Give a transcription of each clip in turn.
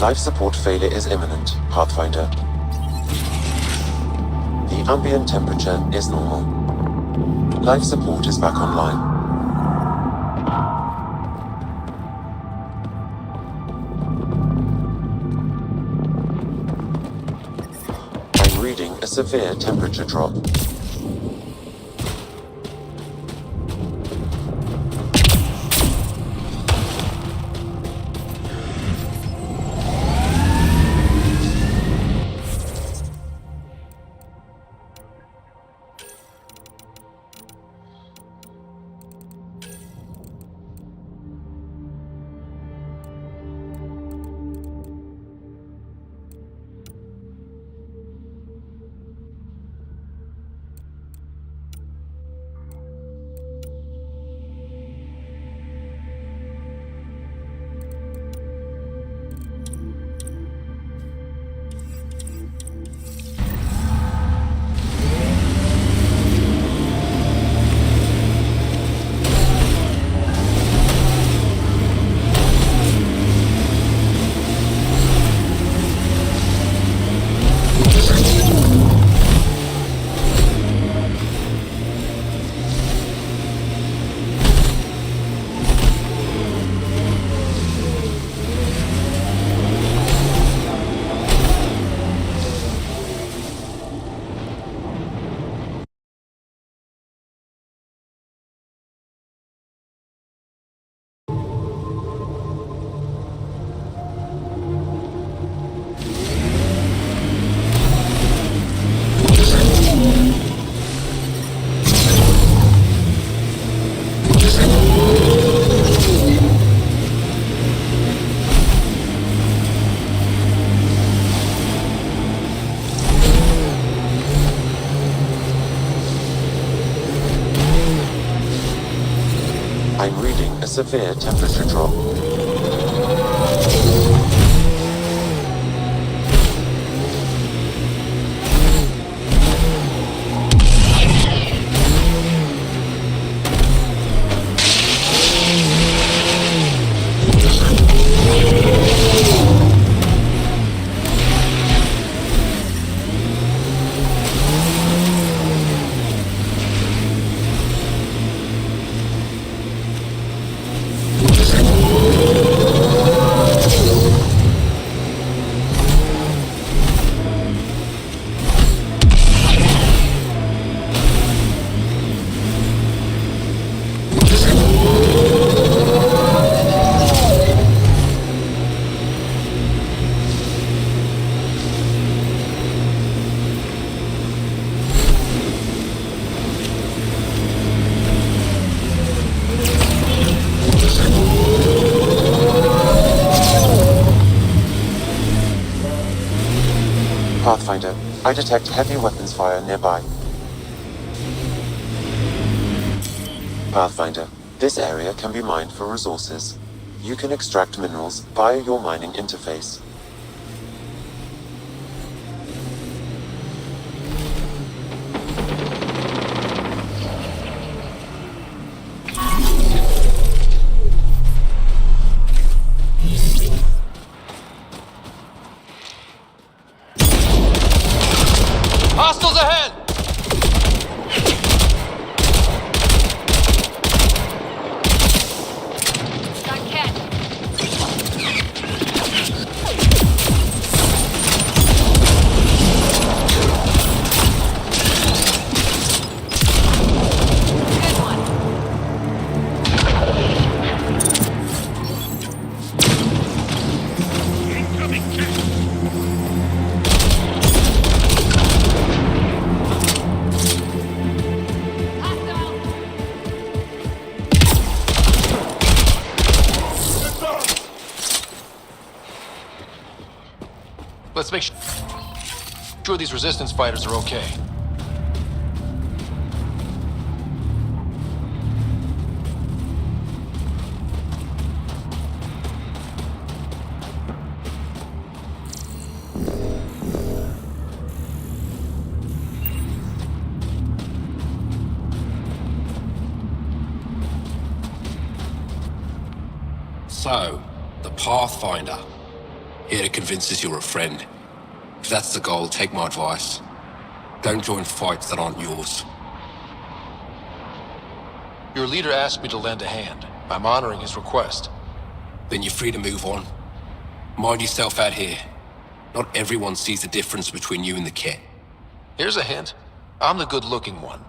Life support failure is imminent, Pathfinder. The ambient temperature is normal. Life support is back online. I'm reading a severe temperature drop. I'm reading a severe temperature drop. Pathfinder, I detect heavy weapons fire nearby. Pathfinder, this area can be mined for resources. You can extract minerals via your mining interface. Hostiles ahead! Got catch. Good one. Let's make sure these resistance fighters are okay. So, the Pathfinder. Here to convince us you're a friend. If that's the goal, take my advice. Don't join fights that aren't yours. Your leader asked me to lend a hand. I'm honoring his request. Then you're free to move on. Mind yourself out here. Not everyone sees the difference between you and the kit. Here's a hint. I'm the good-looking one.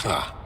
Ha.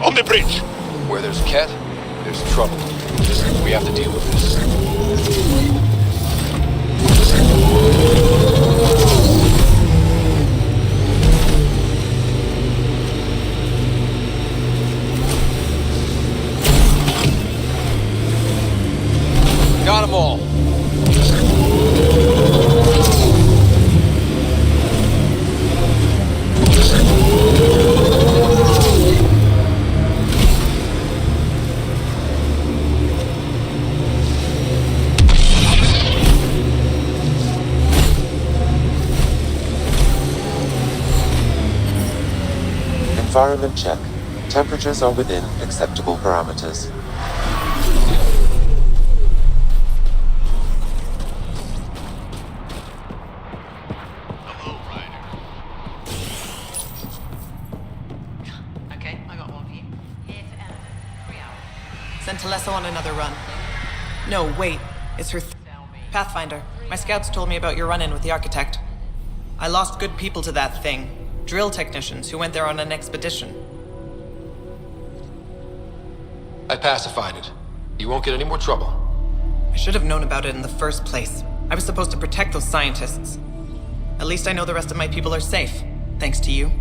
On the bridge! Where there's Ket, there's trouble. We have to deal with this. Got 'em all. Environment check. Temperatures are within acceptable parameters. Okay, I got one for you. Here for Ellen. 3 hours. Send Telesso on another run. No, wait. It's her Pathfinder. My scouts told me about your run-in with the architect. I lost good people to that thing. Drill technicians who went there on an expedition. I pacified it. You won't get any more trouble. I should have known about it in the first place. I was supposed to protect those scientists. At least I know the rest of my people are safe, thanks to you.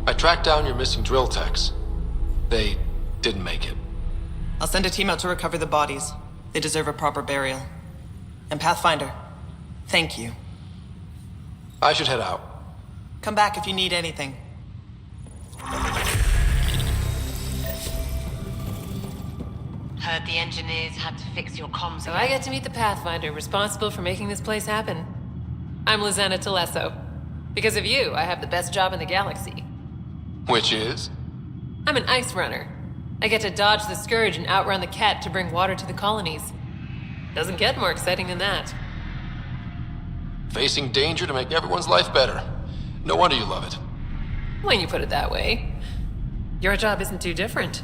I tracked down your missing drill techs. They didn't make it. I'll send a team out to recover the bodies. They deserve a proper burial. And Pathfinder, thank you. I should head out. Come back if you need anything. Heard the engineers had to fix your comms So again. I get to meet the Pathfinder responsible for making this place happen. I'm Lizanna Telesso. Because of you, I have the best job in the galaxy. Which is? I'm an ice runner. I get to dodge the Scourge and outrun the Ket to bring water to the colonies. Doesn't get more exciting than that. Facing danger to make everyone's life better. No wonder you love it. When you put it that way. Your job isn't too different.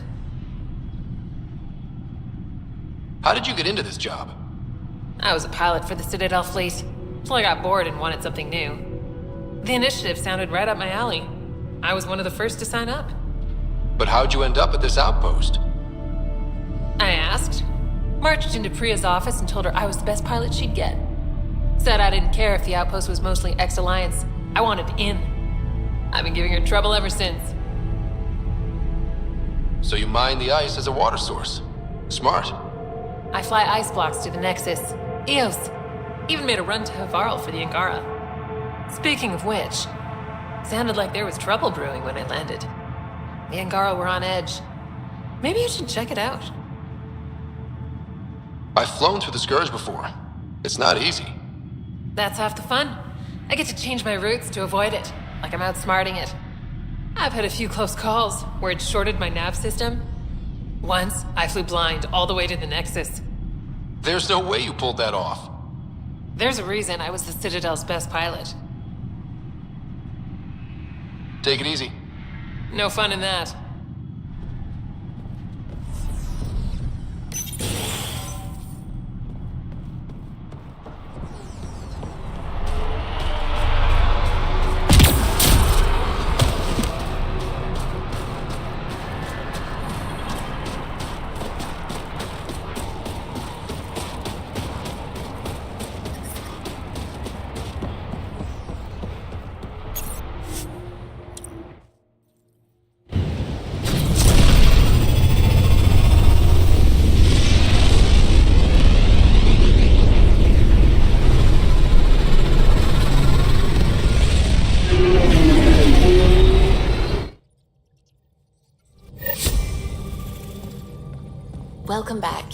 How did you get into this job? I was a pilot for the Citadel fleet, so I got bored and wanted something new. The initiative sounded right up my alley. I was one of the first to sign up. But how'd you end up at this outpost? I asked, marched into Priya's office and told her I was the best pilot she'd get. Said I didn't care if the outpost was mostly ex-Alliance. I wanted in. I've been giving her trouble ever since. So you mine the ice as a water source. Smart. I fly ice blocks to the Nexus. Eos. Even made a run to Havarl for the Angara. Speaking of which, sounded like there was trouble brewing when I landed. The Angara were on edge. Maybe you should check it out. I've flown through the Scourge before. It's not easy. That's half the fun. I get to change my routes to avoid it, like I'm outsmarting it. I've had a few close calls where it shorted my nav system. Once, I flew blind all the way to the Nexus. There's no way you pulled that off. There's a reason I was the Citadel's best pilot. Take it easy. No fun in that. Welcome back.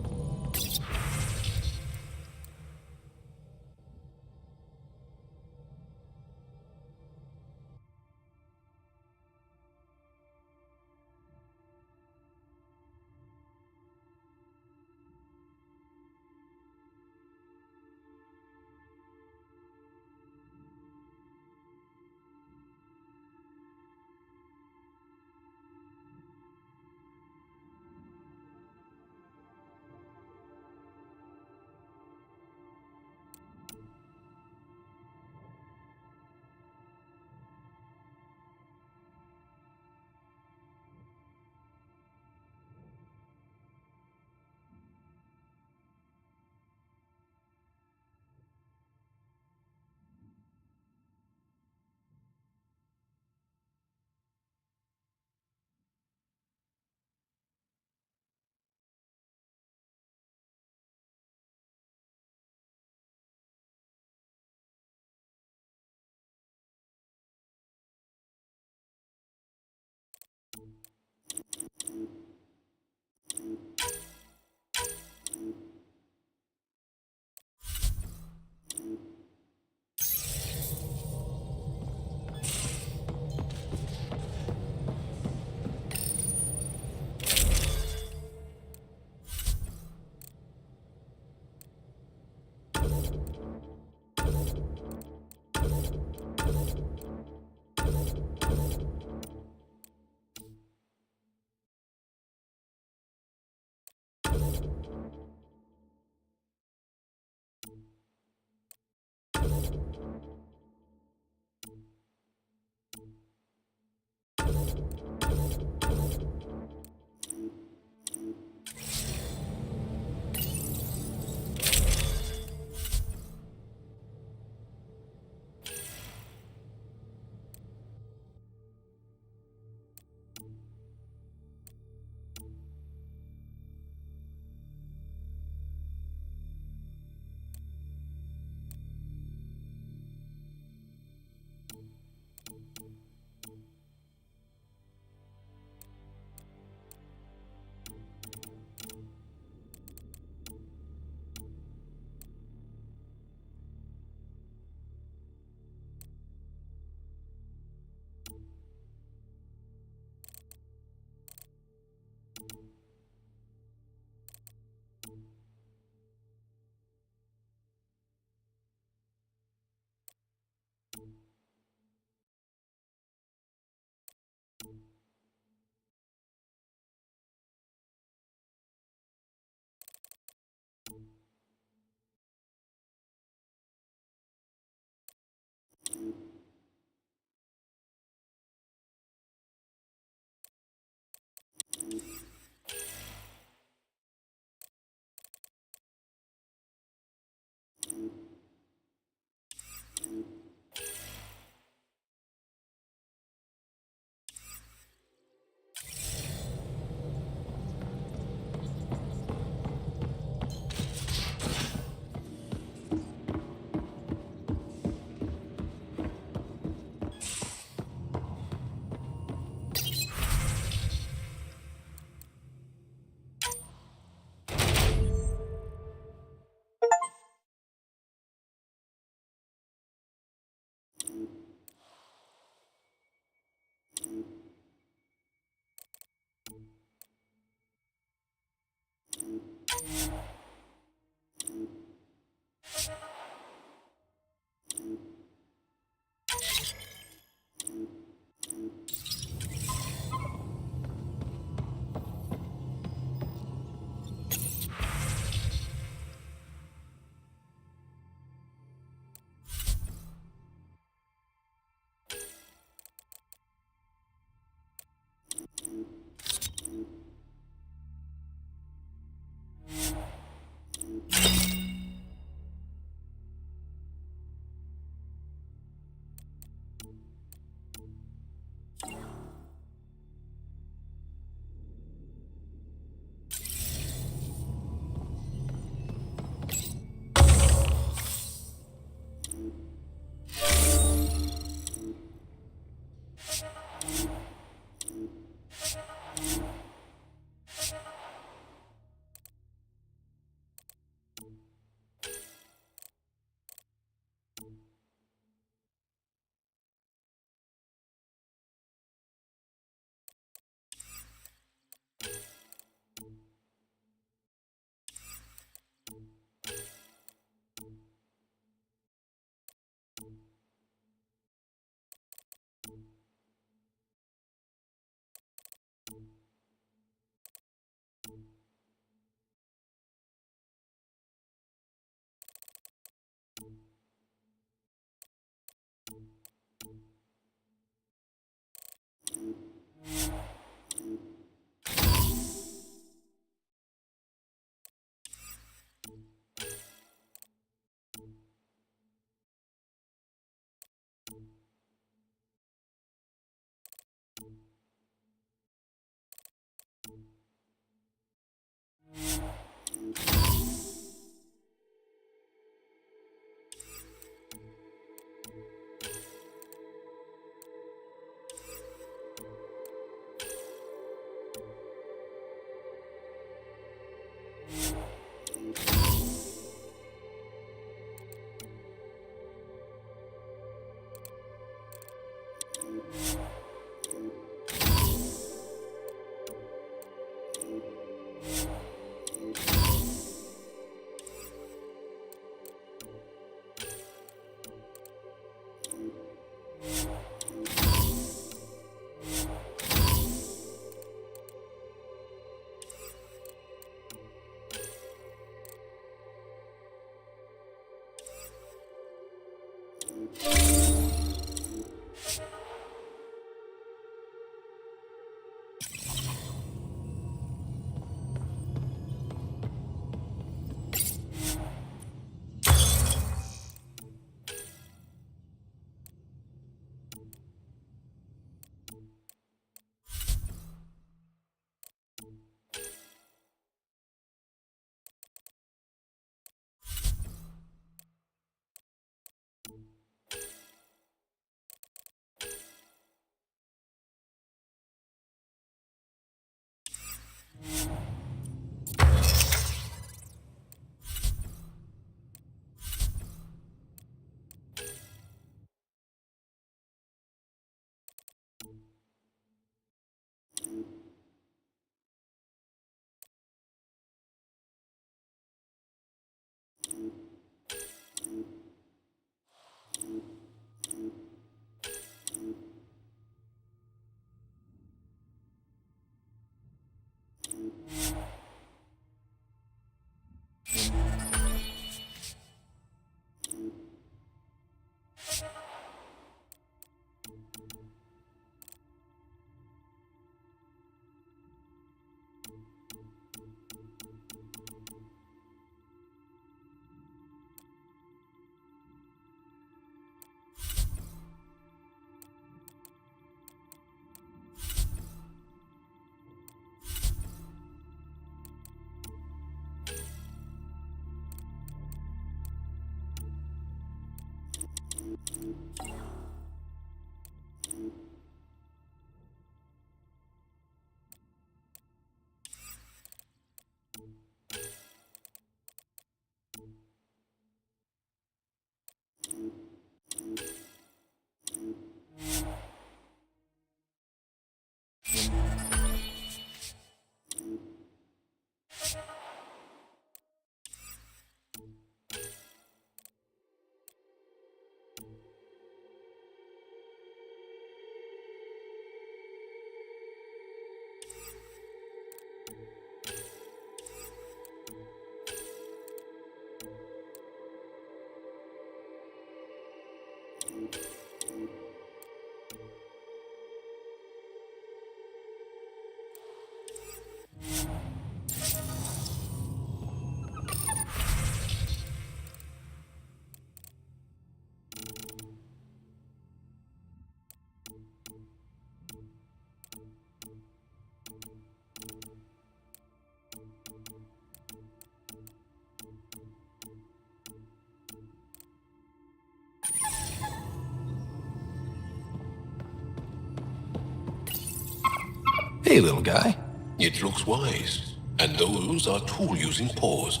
Hey, little guy. It looks wise. And those are tool-using paws.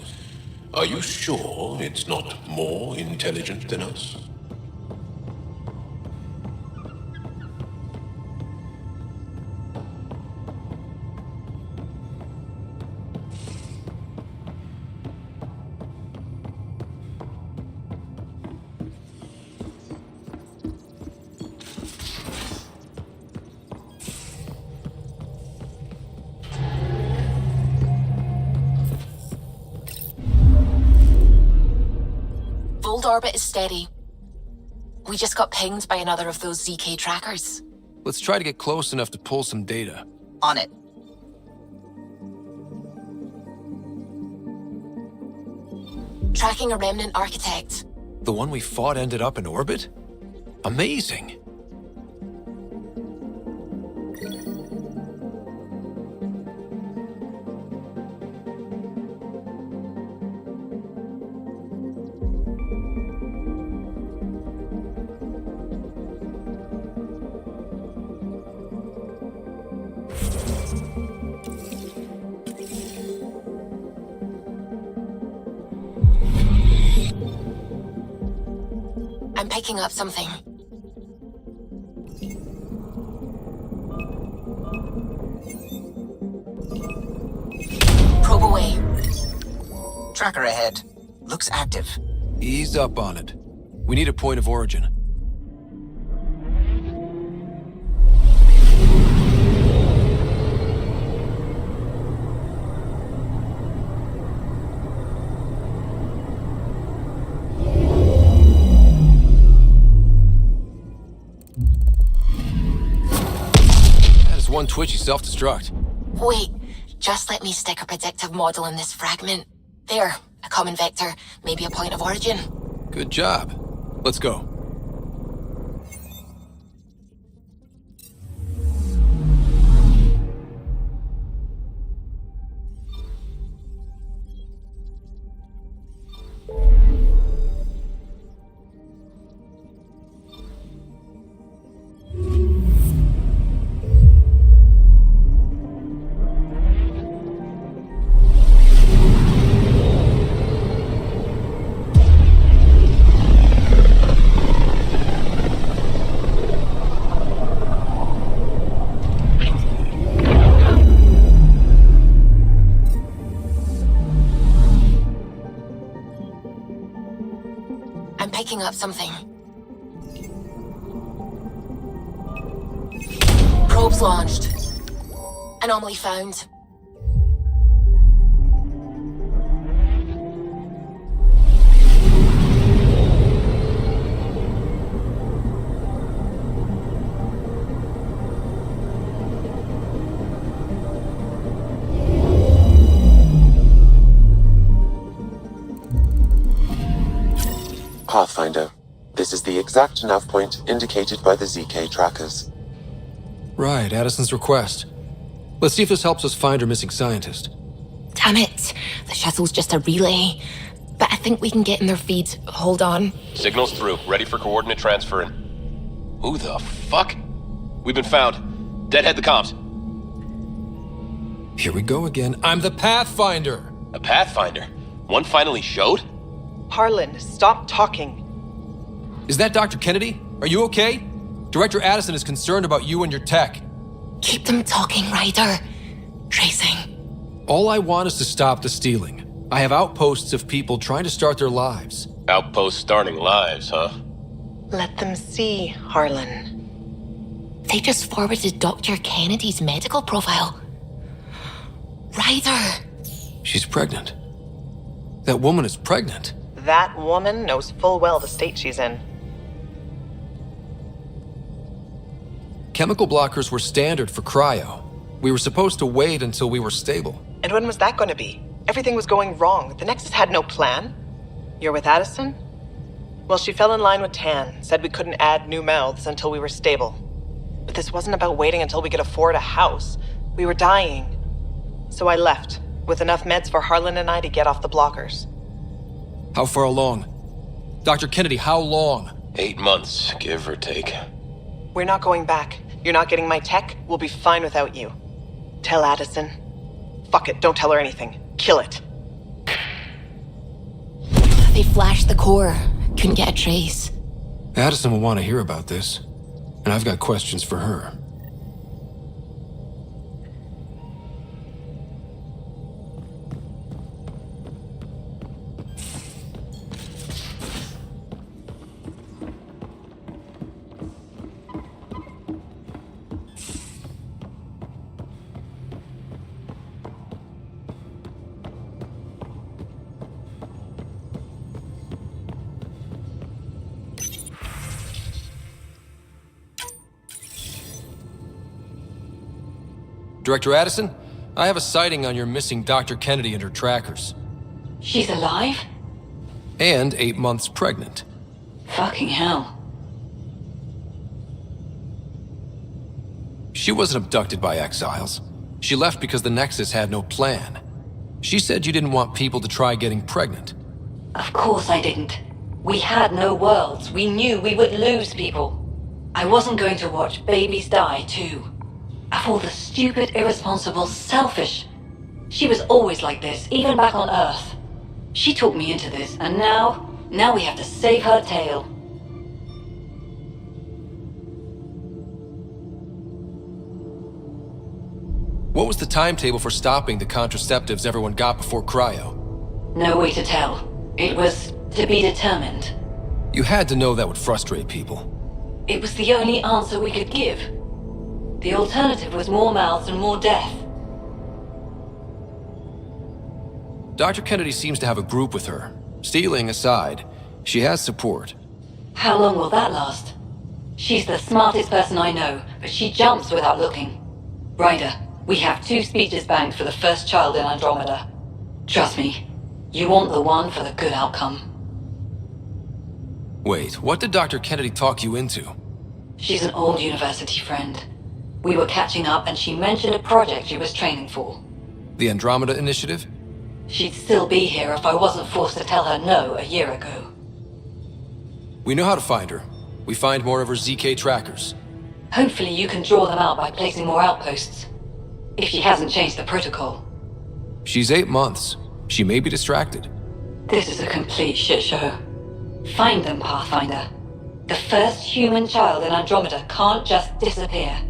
Are you sure it's not more intelligent than us? Old orbit is steady. We just got pinged by another of those ZK trackers. Let's try to get close enough to pull some data. On it. Tracking a remnant architect. The one we fought ended up in orbit? Amazing. I'm picking up something. Probe away. Tracker ahead. Looks active. Ease up on it. We need a point of origin. One twitchy self-destruct. Wait, just let me stick a predictive model in this fragment. There, a common vector, maybe a point of origin. Good job. Let's go. Picking up something. Probes launched. Anomaly found. Pathfinder. This is the exact nav point indicated by the ZK trackers. Right, Addison's request. Let's see if this helps us find our missing scientist. Damn it. The shuttle's just a relay. But I think we can get in their feed. Hold on. Signal's through. Ready for coordinate transferring. Who the fuck? We've been found. Deadhead the comms. Here we go again. I'm the Pathfinder! A Pathfinder? One finally showed? Harlan, stop talking. Is that Dr. Kennedy? Are you okay? Director Addison is concerned about you and your tech. Keep them talking, Ryder. Tracing. All I want is to stop the stealing. I have outposts of people trying to start their lives. Outpost starting lives, huh? Let them see, Harlan. They just forwarded Dr. Kennedy's medical profile. Ryder! She's pregnant. That woman is pregnant. That woman knows full well the state she's in. Chemical blockers were standard for cryo. We were supposed to wait until we were stable. And when was that going to be? Everything was going wrong. The Nexus had no plan. You're with Addison? Well, she fell in line with Tan, said we couldn't add new mouths until we were stable. But this wasn't about waiting until we could afford a house. We were dying. So I left, with enough meds for Harlan and I to get off the blockers. How far along? Dr. Kennedy, how long? 8 months, give or take. We're not going back. You're not getting my tech. We'll be fine without you. Tell Addison. Fuck it, don't tell her anything. Kill it. They flashed the core. Couldn't get a trace. Addison will want to hear about this, and I've got questions for her. Director Addison, I have a sighting on your missing Dr. Kennedy and her trackers. She's alive? And 8 months pregnant. Fucking hell. She wasn't abducted by exiles. She left because the Nexus had no plan. She said you didn't want people to try getting pregnant. Of course I didn't. We had no worlds. We knew we would lose people. I wasn't going to watch babies die, too. Of all the stupid, irresponsible, selfish. She was always like this, even back on Earth. She talked me into this, and now we have to save her tail. What was the timetable for stopping the contraceptives everyone got before cryo? No way to tell. It was to be determined. You had to know that would frustrate people. It was the only answer we could give. The alternative was more mouths and more death. Dr. Kennedy seems to have a group with her. Stealing aside, she has support. How long will that last? She's the smartest person I know, but she jumps without looking. Ryder, we have 2 speeches banked for the first child in Andromeda. Trust me, you want the one for the good outcome. Wait, what did Dr. Kennedy talk you into? She's an old university friend. We were catching up and she mentioned a project she was training for. The Andromeda Initiative? She'd still be here if I wasn't forced to tell her no a year ago. We know how to find her. We find more of her ZK trackers. Hopefully you can draw them out by placing more outposts. If she hasn't changed the protocol. She's 8 months. She may be distracted. This is a complete shit show. Find them, Pathfinder. The first human child in Andromeda can't just disappear.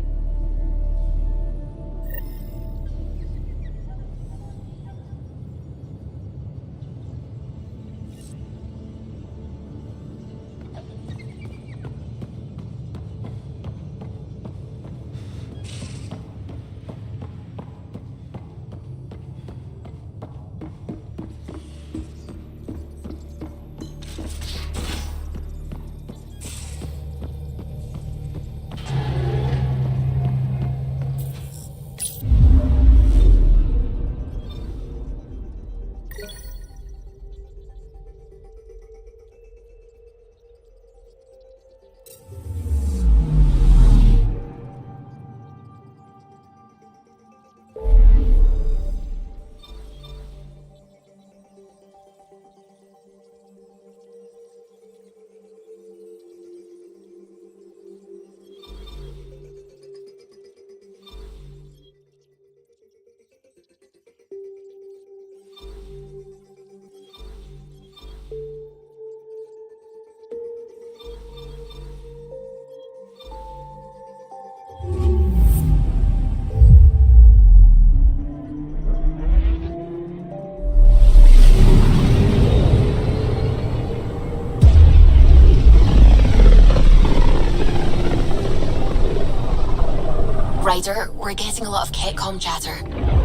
Ryder, we're getting a lot of Ketcom chatter.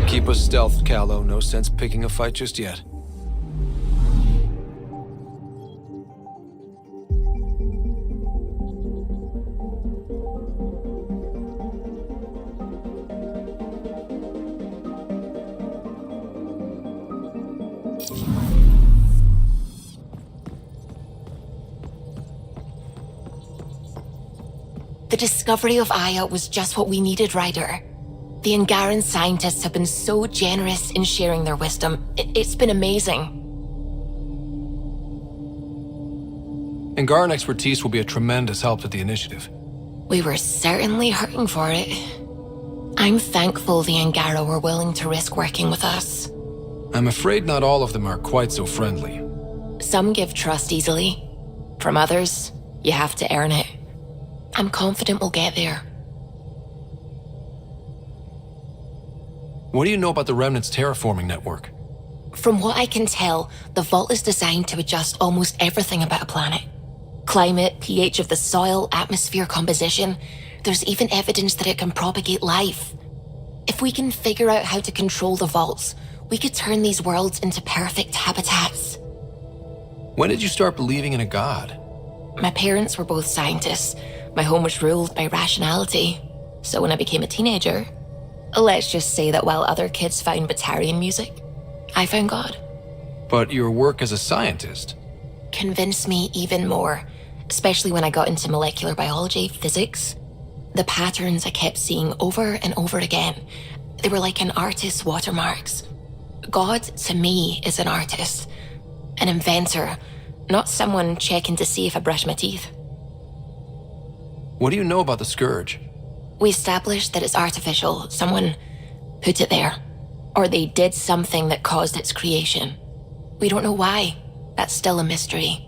Keep us stealthed, Callow. No sense picking a fight just yet. The discovery of Aya was just what we needed, Ryder. The Angaran scientists have been so generous in sharing their wisdom. It's been amazing. Angaran expertise will be a tremendous help to the initiative. We were certainly hurting for it. I'm thankful the Angara were willing to risk working with us. I'm afraid not all of them are quite so friendly. Some give trust easily. From others, you have to earn it. I'm confident we'll get there. What do you know about the Remnant's terraforming network? From what I can tell, the vault is designed to adjust almost everything about a planet. Climate, pH of the soil, atmosphere composition. There's even evidence that it can propagate life. If we can figure out how to control the vaults, we could turn these worlds into perfect habitats. When did you start believing in a god? My parents were both scientists. My home was ruled by rationality. So when I became a teenager, let's just say that while other kids found Batarian music, I found God. But your work as a scientist Convinced me even more, especially when I got into molecular biology, physics. The patterns I kept seeing over and over again, they were like an artist's watermarks. God, to me, is an artist, an inventor, not someone checking to see if I brush my teeth. What do you know about the Scourge? We established that it's artificial. Someone put it there. Or they did something that caused its creation. We don't know why. That's still a mystery.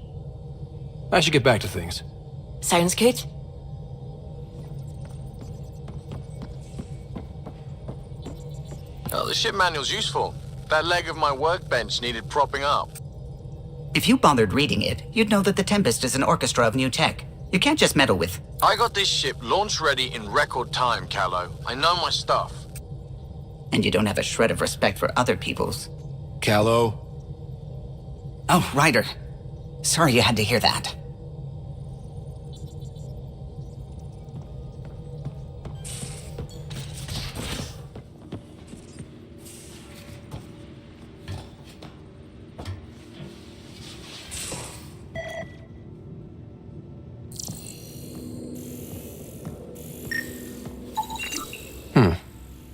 I should get back to things. Sounds good. Oh, the ship manual's useful. That leg of my workbench needed propping up. If you bothered reading it, you'd know that the Tempest is an orchestra of new tech. You can't just meddle with... I got this ship launch ready in record time, Callow. I know my stuff. And you don't have a shred of respect for other people's. Callow? Oh, Ryder. Sorry you had to hear that.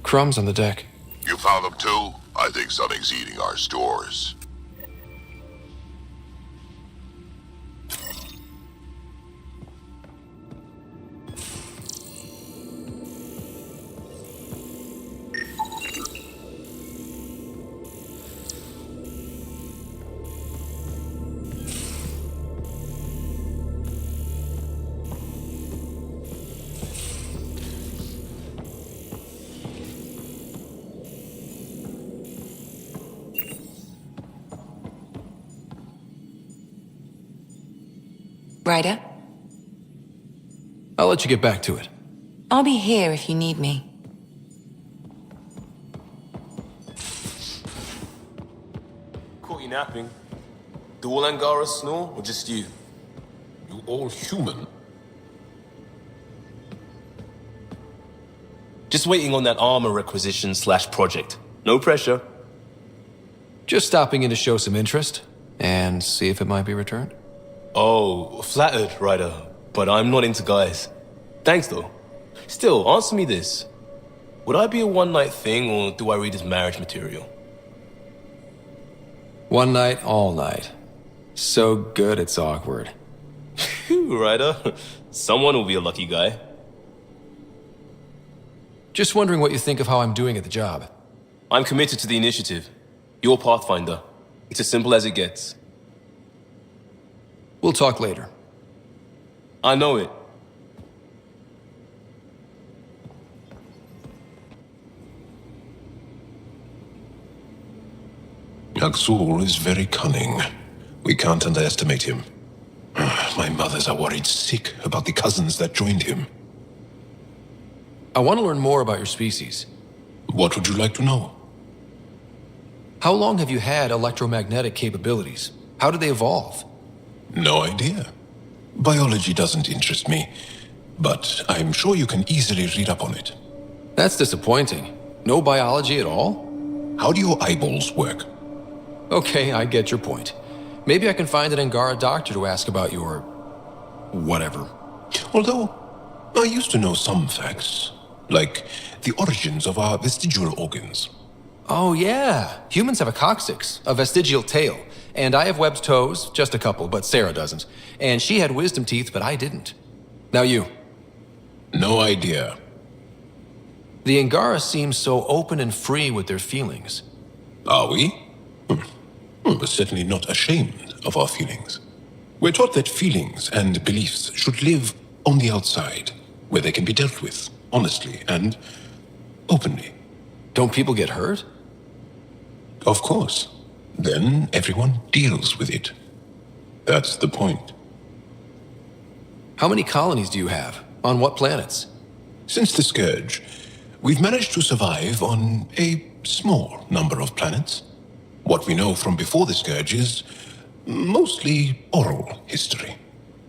Crumbs on the deck. You found them too? I think something's eating our stores. Ryder? I'll let you get back to it. I'll be here if you need me. Caught you napping. Do all Angaras snore, or just you? You all human? Just waiting on that armor requisition / project. No pressure. Just stopping in to show some interest and see if it might be returned. Oh, flattered, Ryder. But I'm not into guys. Thanks, though. Still, answer me this. Would I be a one-night thing, or do I read as marriage material? One night, all night. So good it's awkward. Phew, Ryder. Someone will be a lucky guy. Just wondering what you think of how I'm doing at the job. I'm committed to the initiative. You're Pathfinder. It's as simple as it gets. We'll talk later. I know it. Axul is very cunning. We can't underestimate him. My mothers are worried sick about the cousins that joined him. I want to learn more about your species. What would you like to know? How long have you had electromagnetic capabilities? How did they evolve? No idea. Biology doesn't interest me, but I'm sure you can easily read up on it. That's disappointing. No biology at all? How do your eyeballs work? Okay, I get your point. Maybe I can find an Angara doctor to ask about your... whatever. Although, I used to know some facts, like the origins of our vestigial organs. Oh yeah, humans have a coccyx, a vestigial tail, and I have webbed toes, just a couple, but Sarah doesn't. And she had wisdom teeth, but I didn't. Now you. No idea. The Angara seem so open and free with their feelings. Are we? We're certainly not ashamed of our feelings. We're taught that feelings and beliefs should live on the outside, where they can be dealt with, honestly and openly. Don't people get hurt? Of course. Then everyone deals with it. That's the point. How many colonies do you have? On what planets? Since the Scourge, we've managed to survive on a small number of planets. What we know from before the Scourge is mostly oral history.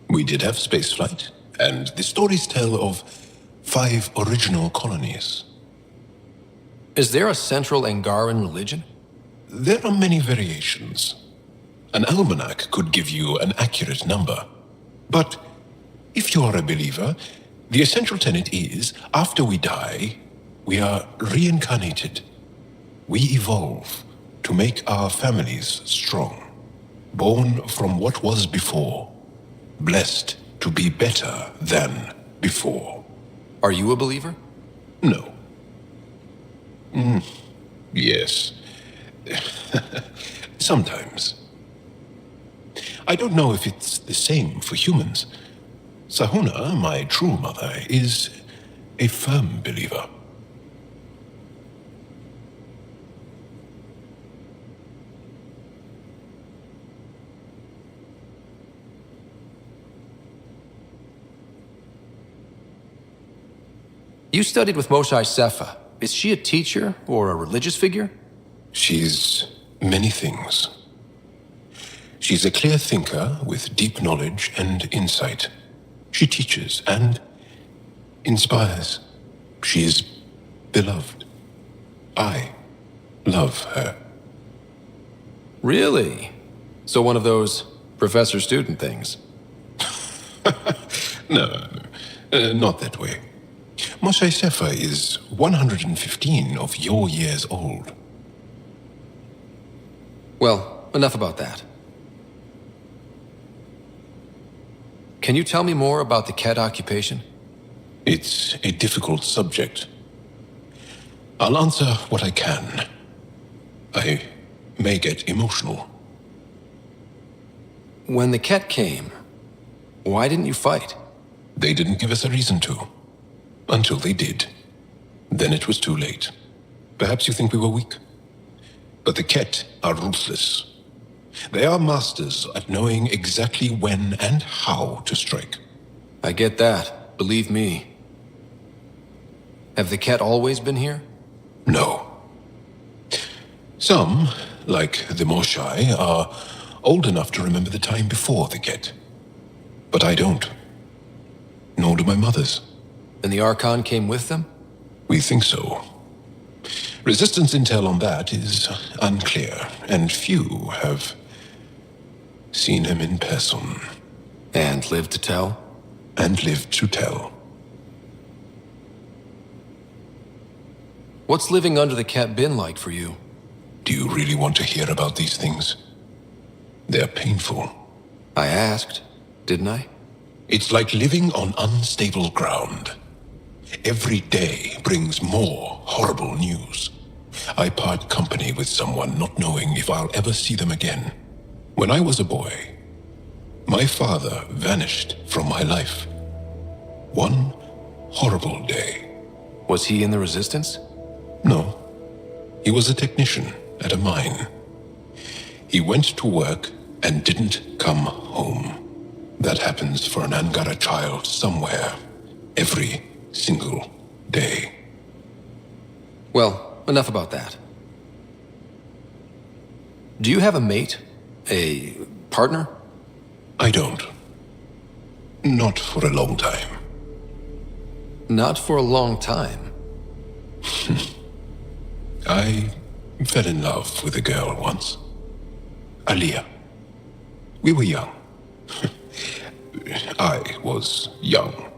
We did have spaceflight, and the stories tell of 5 original colonies. Is there a central Angaran religion? There are many variations. An almanac could give you an accurate number. But if you are a believer, the essential tenet is, after we die, we are reincarnated. We evolve to make our families strong. Born from what was before. Blessed to be better than before. Are you a believer? No. Yes. Sometimes. I don't know if it's the same for humans. Sahuna, my true mother, is a firm believer. You studied with Moshe Sefa. Is she a teacher or a religious figure? She's many things. She's a clear thinker with deep knowledge and insight. She teaches and inspires. She's beloved. I love her. Really? So one of those professor-student things? No, not that way. Moshe Sefa is 115 of your years old. Well, enough about that. Can you tell me more about the Ket occupation? It's a difficult subject. I'll answer what I can. I may get emotional. When the Ket came, why didn't you fight? They didn't give us a reason to. Until they did. Then it was too late. Perhaps you think we were weak. But the Ket are ruthless. They are masters at knowing exactly when and how to strike. I get that, believe me. Have the Ket always been here? No. Some, like the Moshai, are old enough to remember the time before the Ket. But I don't. Nor do my mothers. And the Archon came with them? We think so. Resistance intel on that is unclear, and few have seen him in person. And lived to tell? And lived to tell. What's living under the Ket been like for you? Do you really want to hear about these things? They're painful. I asked, didn't I? It's like living on unstable ground. Every day brings more horrible news. I part company with someone not knowing if I'll ever see them again. When I was a boy, my father vanished from my life. One horrible day. Was he in the Resistance? No. He was a technician at a mine. He went to work and didn't come home. That happens for an Angara child somewhere, every single day. Well, enough about that. Do you have a mate? A partner? I don't. Not for a long time. Not for a long time. I fell in love with a girl once. Aliyah. We were young. I was young.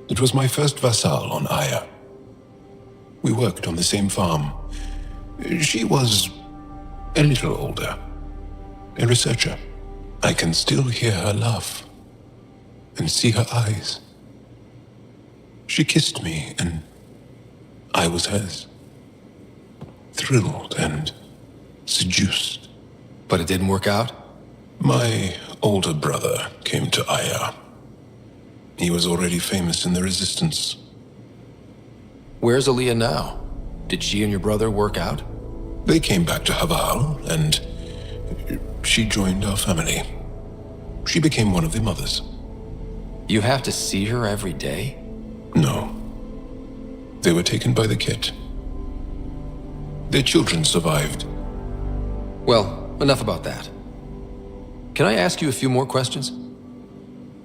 It was my first vassal on Aya. We worked on the same farm. She was a little older. A researcher. I can still hear her laugh and see her eyes. She kissed me and I was hers. Thrilled and seduced. But it didn't work out? My older brother came to Aya. He was already famous in the Resistance. Where's Aliyah now? Did she and your brother work out? They came back to Haval, and she joined our family. She became one of the mothers. You have to see her every day? No. They were taken by the Ket. Their children survived. Well, enough about that. Can I ask you a few more questions?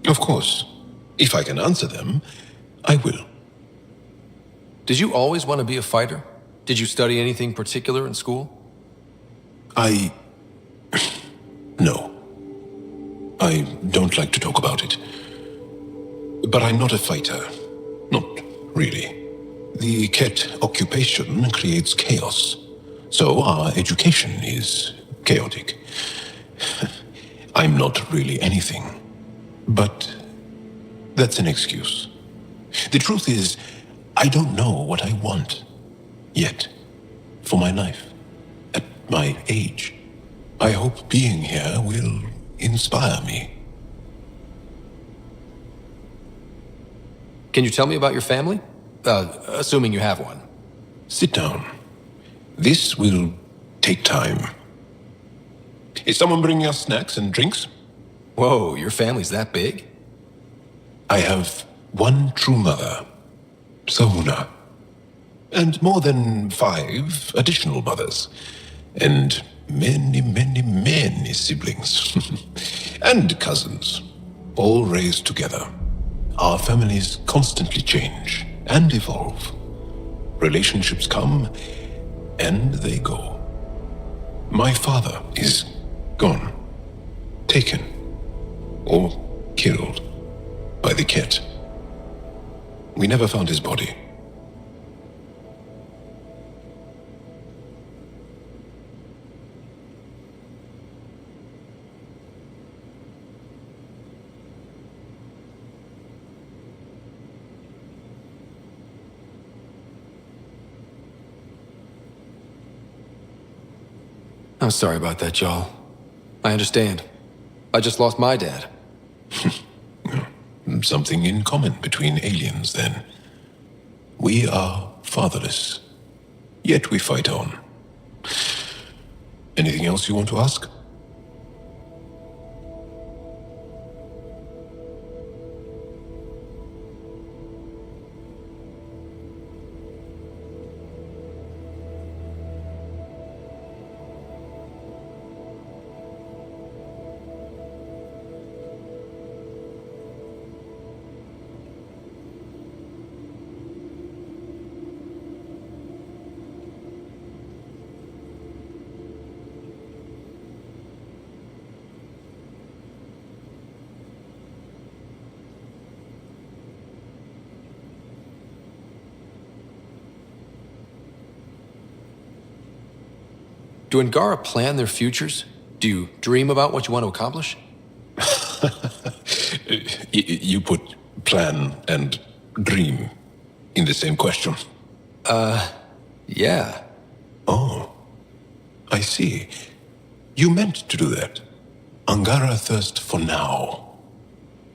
Of course. If I can answer them, I will. Did you always want to be a fighter? Did you study anything particular in school? No. I don't like to talk about it. But I'm not a fighter. Not really. The Ket occupation creates chaos. So our education is chaotic. I'm not really anything. But that's an excuse. The truth is, I don't know what I want. Yet. For my life. At my age. I hope being here will inspire me. Can you tell me about your family? Assuming you have one. Sit down. This will take time. Is someone bringing us snacks and drinks? Whoa, your family's that big? I have one true mother, Sahuna, and more than 5 additional mothers, and many siblings, and cousins, all raised together. Our families constantly change and evolve. Relationships come and they go. My father is gone, taken, or killed by the Ket. We never found his body. I'm sorry about that, Jarl. I understand. I just lost my dad. Something in common between aliens, then. We are fatherless, yet we fight on. Anything else you want to ask? Do Angara plan their futures? Do you dream about what you want to accomplish? You put plan and dream in the same question. Yeah. Oh, I see. You meant to do that. Angara thirst for now.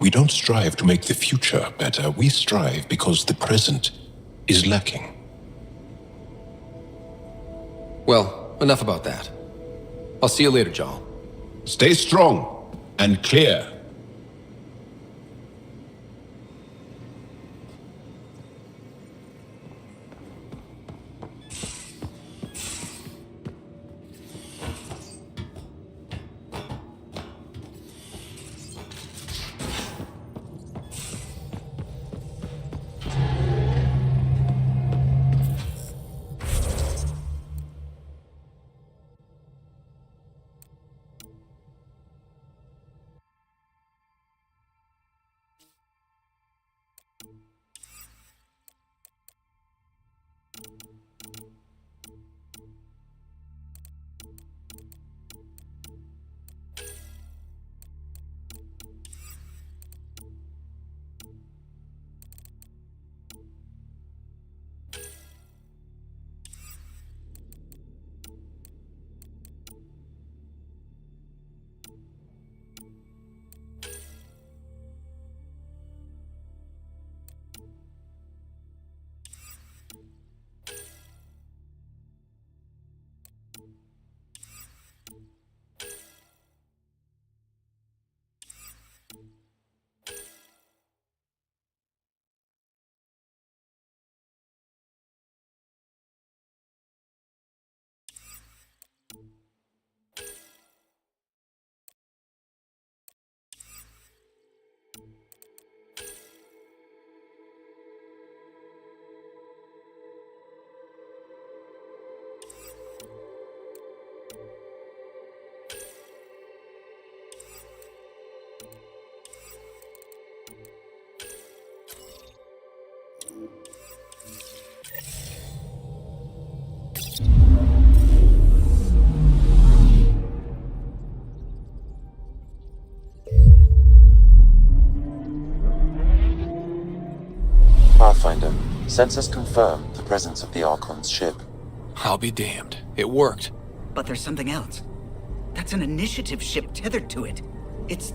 We don't strive to make the future better. We strive because the present is lacking. Well, enough about that. I'll see you later, Jarl. Stay strong and clear. Pathfinder, sensors confirm the presence of the Archon's ship. I'll be damned. It worked. But there's something else. That's an initiative ship tethered to it. It's...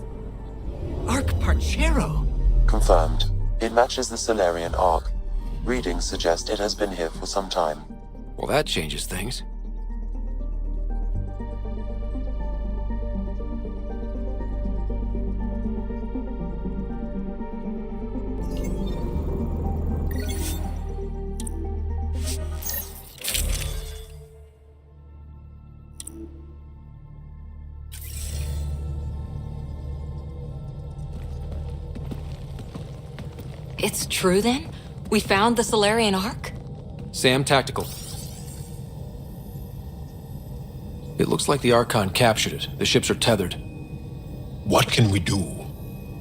Arc Parchero. Confirmed. It matches the Solarian Ark. Readings suggest it has been here for some time. Well, that changes things. It's true then? We found the Solarian Ark? Sam, tactical. It looks like the Archon captured it. The ships are tethered. What can we do?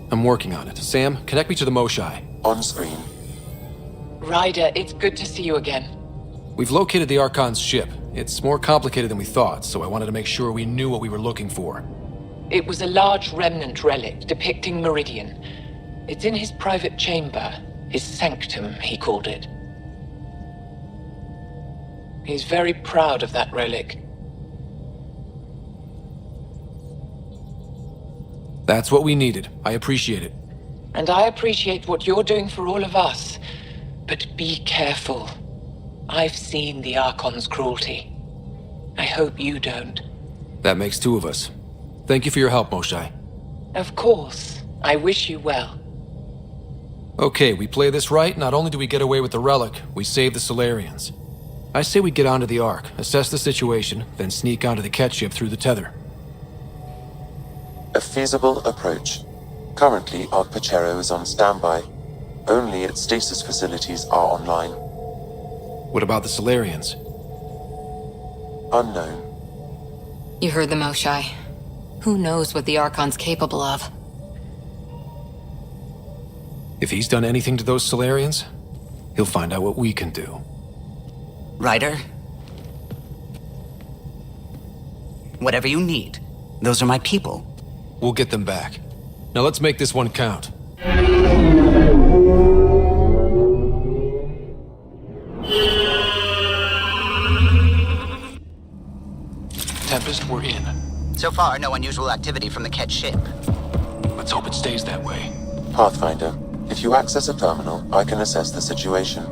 I'm working on it. Sam, connect me to the Moshai. On screen. Ryder, it's good to see you again. We've located the Archon's ship. It's more complicated than we thought, so I wanted to make sure we knew what we were looking for. It was a large remnant relic depicting Meridian. It's in his private chamber. His sanctum, he called it. He's very proud of that relic. That's what we needed. I appreciate it. And I appreciate what you're doing for all of us. But be careful. I've seen the Archon's cruelty. I hope you don't. That makes two of us. Thank you for your help, Moshai. Of course. I wish you well. Okay, we play this right. Not only do we get away with the relic, we save the Solarians. I say we get onto the Ark, assess the situation, then sneak onto the Ket ship through the tether. A feasible approach. Currently, Arc Parchero is on standby. Only its stasis facilities are online. What about the Solarians? Unknown. You heard the Moshai. Who knows what the Archon's capable of? If he's done anything to those Solarians, he'll find out what we can do. Ryder? Whatever you need. Those are my people. We'll get them back. Now let's make this one count. Tempest, we're in. So far, no unusual activity from the Ket ship. Let's hope it stays that way. Pathfinder, if you access a terminal, I can assess the situation.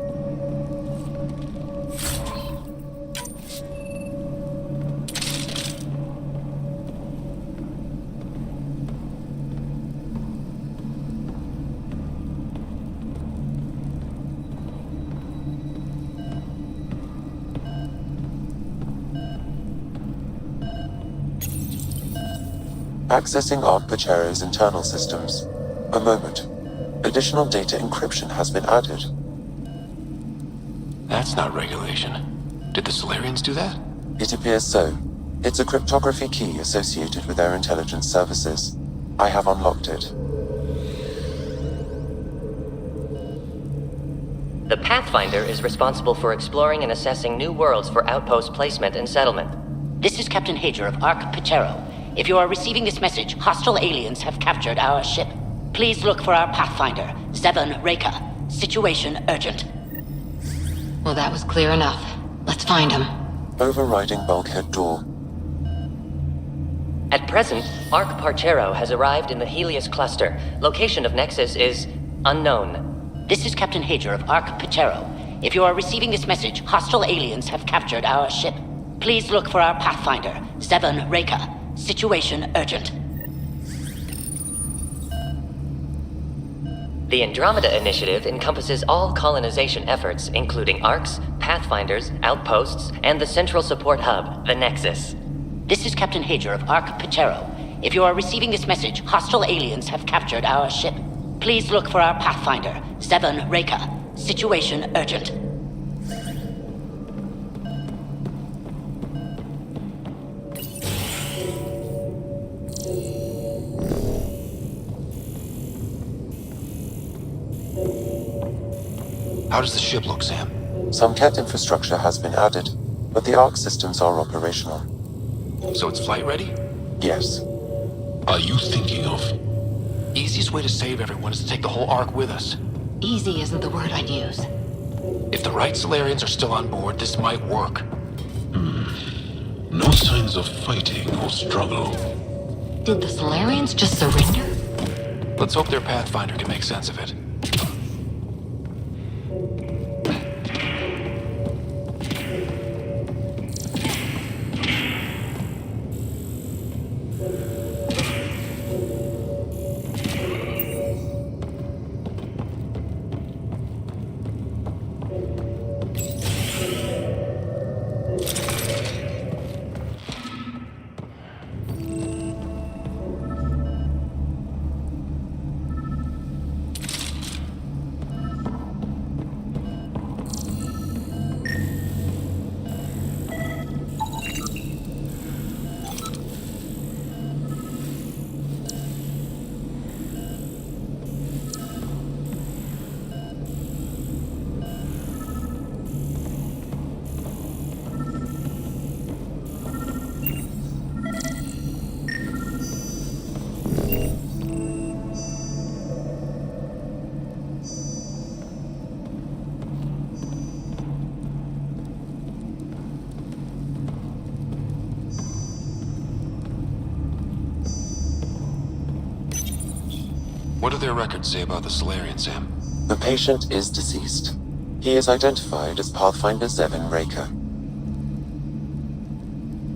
Accessing Arc Parchero's internal systems. A moment. Additional data encryption has been added. That's not regulation. Did the Solarians do that? It appears so. It's a cryptography key associated with their intelligence services. I have unlocked it. The Pathfinder is responsible for exploring and assessing new worlds for outpost placement and settlement. This is Captain Hager of Arc Parchero. If you are receiving this message, hostile aliens have captured our ship. Please look for our Pathfinder, Zevon Reka. Situation urgent. Well, that was clear enough. Let's find him. Overriding bulkhead door. At present, Arc Parchero has arrived in the Helios cluster. Location of Nexus is unknown. This is Captain Hager of Arc Parchero. If you are receiving this message, hostile aliens have captured our ship. Please look for our Pathfinder, Zevon Reka. Situation urgent. The Andromeda initiative encompasses all colonization efforts, including arcs, pathfinders, outposts, and the central support hub, the Nexus. This is Captain Hager of Arc Parchero. If you are receiving this message, hostile aliens have captured our ship. Please look for our Pathfinder, Zevon Reka. Situation urgent. How does the ship look, Sam? Some Ket infrastructure has been added, but the Ark systems are operational. So it's flight ready? Yes. Are you thinking of? Easiest way to save everyone is to take the whole Ark with us. Easy isn't the word I'd use. If the right Solarians are still on board, this might work. No signs of fighting or struggle. Did the Solarians just surrender? Let's hope their Pathfinder can make sense of it. What do their records say about the Solarian, Sam? The patient is deceased. He is identified as Pathfinder 7 Raker.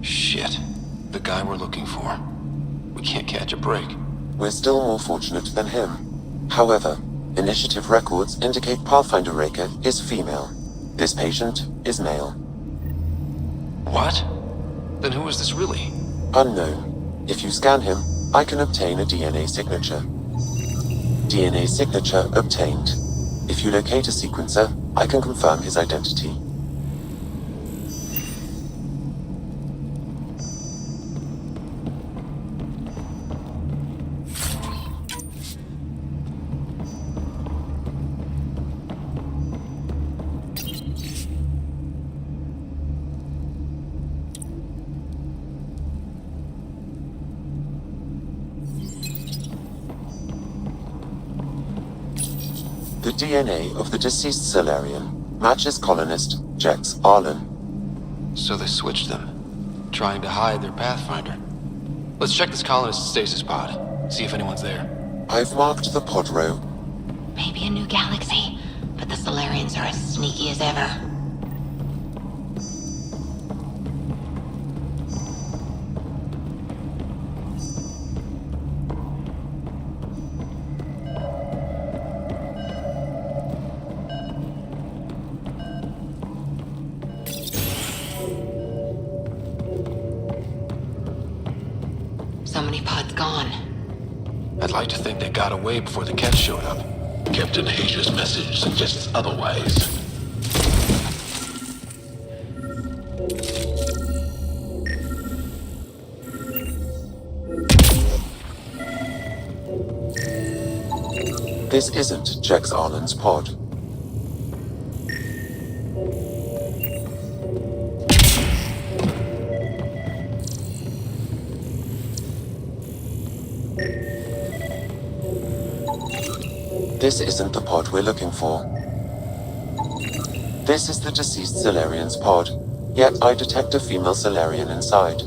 Shit. The guy we're looking for. We can't catch a break. We're still more fortunate than him. However, initiative records indicate Pathfinder Raker is female. This patient is male. What? Then who is this really? Unknown. If you scan him, I can obtain a DNA signature. DNA signature obtained. If you locate a sequencer, I can confirm his identity. The DNA of the deceased Solarian matches colonist Jex Arlen. So they switched them, trying to hide their Pathfinder. Let's check this colonist's stasis pod, see if anyone's there. I've marked the pod row. Maybe a new galaxy, but the Solarians are as sneaky as ever. So many pods gone. I'd like to think they got away before the Ket showed up. Captain Hager's message suggests otherwise. This isn't Jex Arlen's pod. This isn't the pod we're looking for. This is the deceased Solarian's pod, yet I detect a female Solarian inside.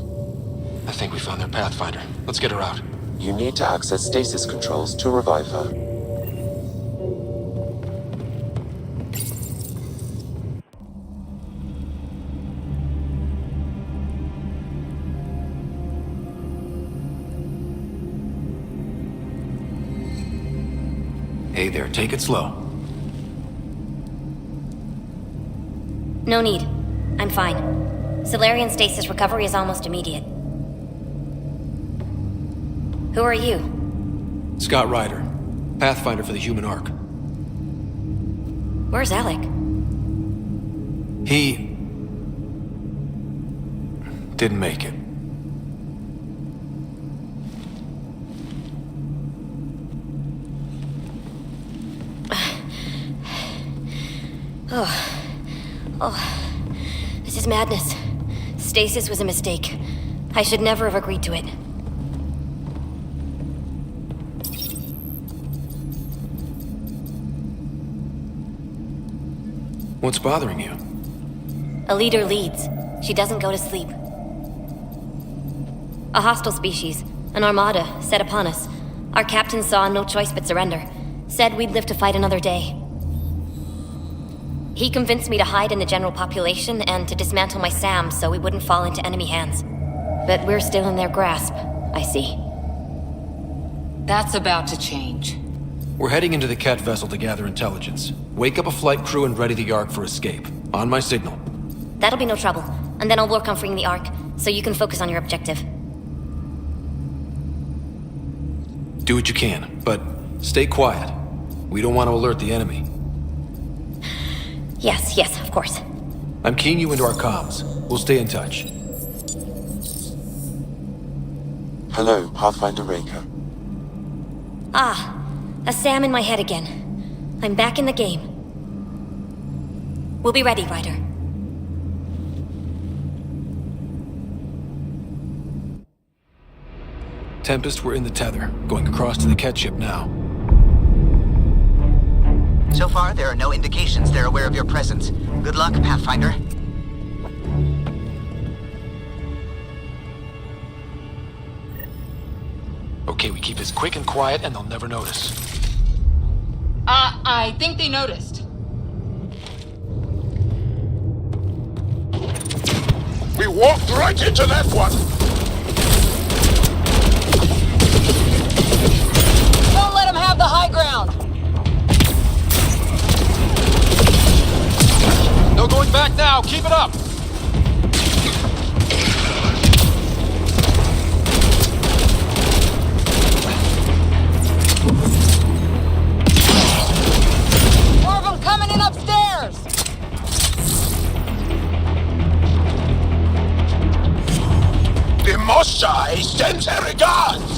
I think we found their Pathfinder. Let's get her out. You need to access stasis controls to revive her. Hey there, take it slow. No need. I'm fine. Solarian stasis recovery is almost immediate. Who are you? Scott Ryder, Pathfinder for the human Ark. Where's Alec? He didn't make it. Oh, Oh, this is madness. Stasis was a mistake. I should never have agreed to it. What's bothering you? A leader leads. She doesn't go to sleep. A hostile species, an armada, set upon us. Our captain saw no choice but surrender. Said we'd live to fight another day. He convinced me to hide in the general population and to dismantle my SAM so we wouldn't fall into enemy hands. But we're still in their grasp, I see. That's about to change. We're heading into the Cat vessel to gather intelligence. Wake up a flight crew and ready the Ark for escape. On my signal. That'll be no trouble. And then I'll work on freeing the Ark, so you can focus on your objective. Do what you can, but stay quiet. We don't want to alert the enemy. Yes, of course. I'm keying you into our comms. We'll stay in touch. Hello, Pathfinder Raker. Ah, a SAM in my head again. I'm back in the game. We'll be ready, Ryder. Tempest, we're in the tether, going across to the Ket ship now. So far, there are no indications they're aware of your presence. Good luck, Pathfinder. Okay, we keep this quick and quiet and they'll never notice. I think they noticed. We walked right into that one! Don't let them have the high ground! No going back now! Keep it up! More of them coming in upstairs! The Mosai sends her regards!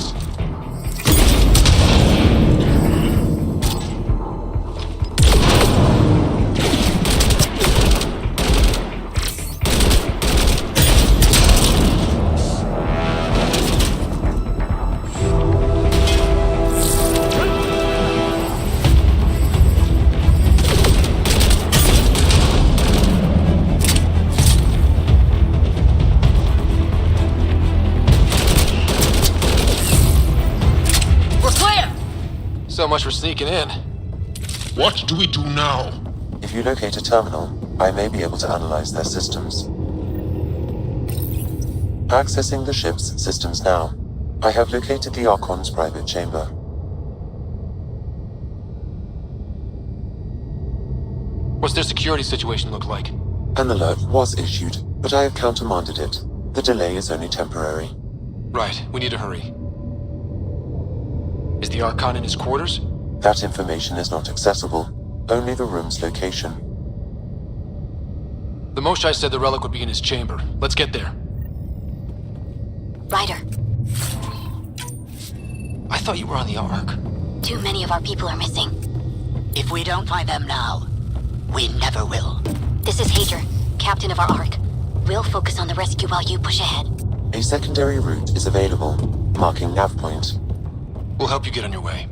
So much for sneaking in. What do we do now? If you locate a terminal, I may be able to analyze their systems. Accessing the ship's systems now. I have located the Archon's private chamber. What's their security situation look like? An alert was issued, but I have countermanded it. The delay is only temporary. Right, we need to hurry. Is the Archon in his quarters? That information is not accessible. Only the room's location. The Moshai said the relic would be in his chamber. Let's get there. Ryder, I thought you were on the Ark. too many of our people are missing. If we don't find them now, we never will. This is Hager, captain of our Ark. We'll focus on the rescue while you push ahead. A secondary route is available, marking nav point. We'll help you get on your way.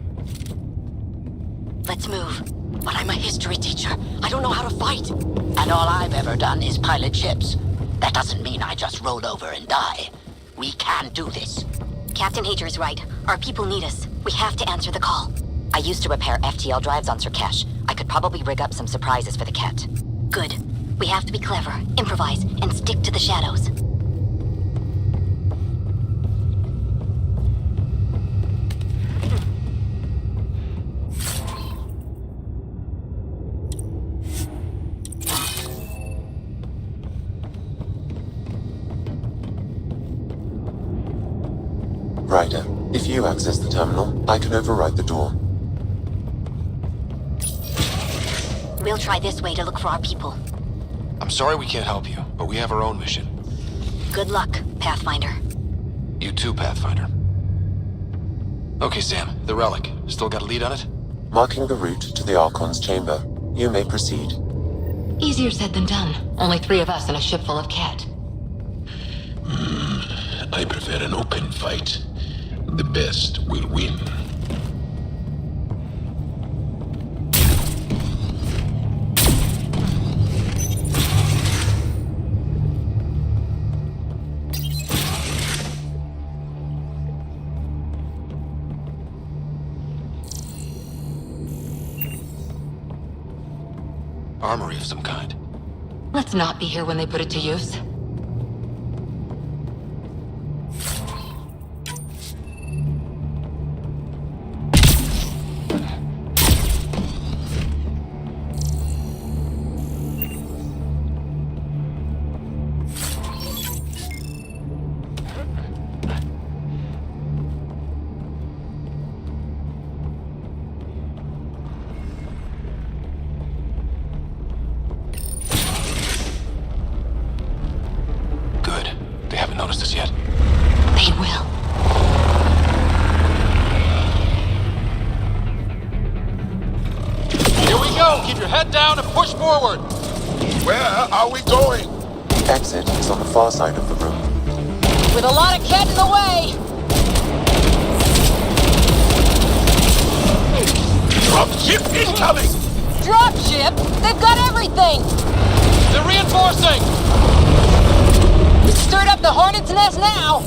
Let's move. But I'm a history teacher. I don't know how to fight. And all I've ever done is pilot ships. That doesn't mean I just roll over and die. We can do this. Captain Hager is right. Our people need us. We have to answer the call. I used to repair FTL drives on Surkesh. I could probably rig up some surprises for the Ket. Good. We have to be clever, improvise, and stick to the shadows. Ryder, if you access the terminal, I can override the door. We'll try this way to look for our people. I'm sorry we can't help you, but we have our own mission. Good luck, Pathfinder. You too, Pathfinder. Okay, Sam, the relic. Still got a lead on it? Marking the route to the Archon's chamber. You may proceed. Easier said than done. Only 3 of us and a ship full of Ket. I prefer an open fight. The best will win. Armory of some kind. Let's not be here when they put it to use. Noticed us yet? They will. Here we go! Keep your head down and push forward! Where are we going? The exit is on the far side of the room. With a lot of Ket in the way! Dropship incoming! Dropship? They've got everything! They're reinforcing! We stirred up the hornet's nest now!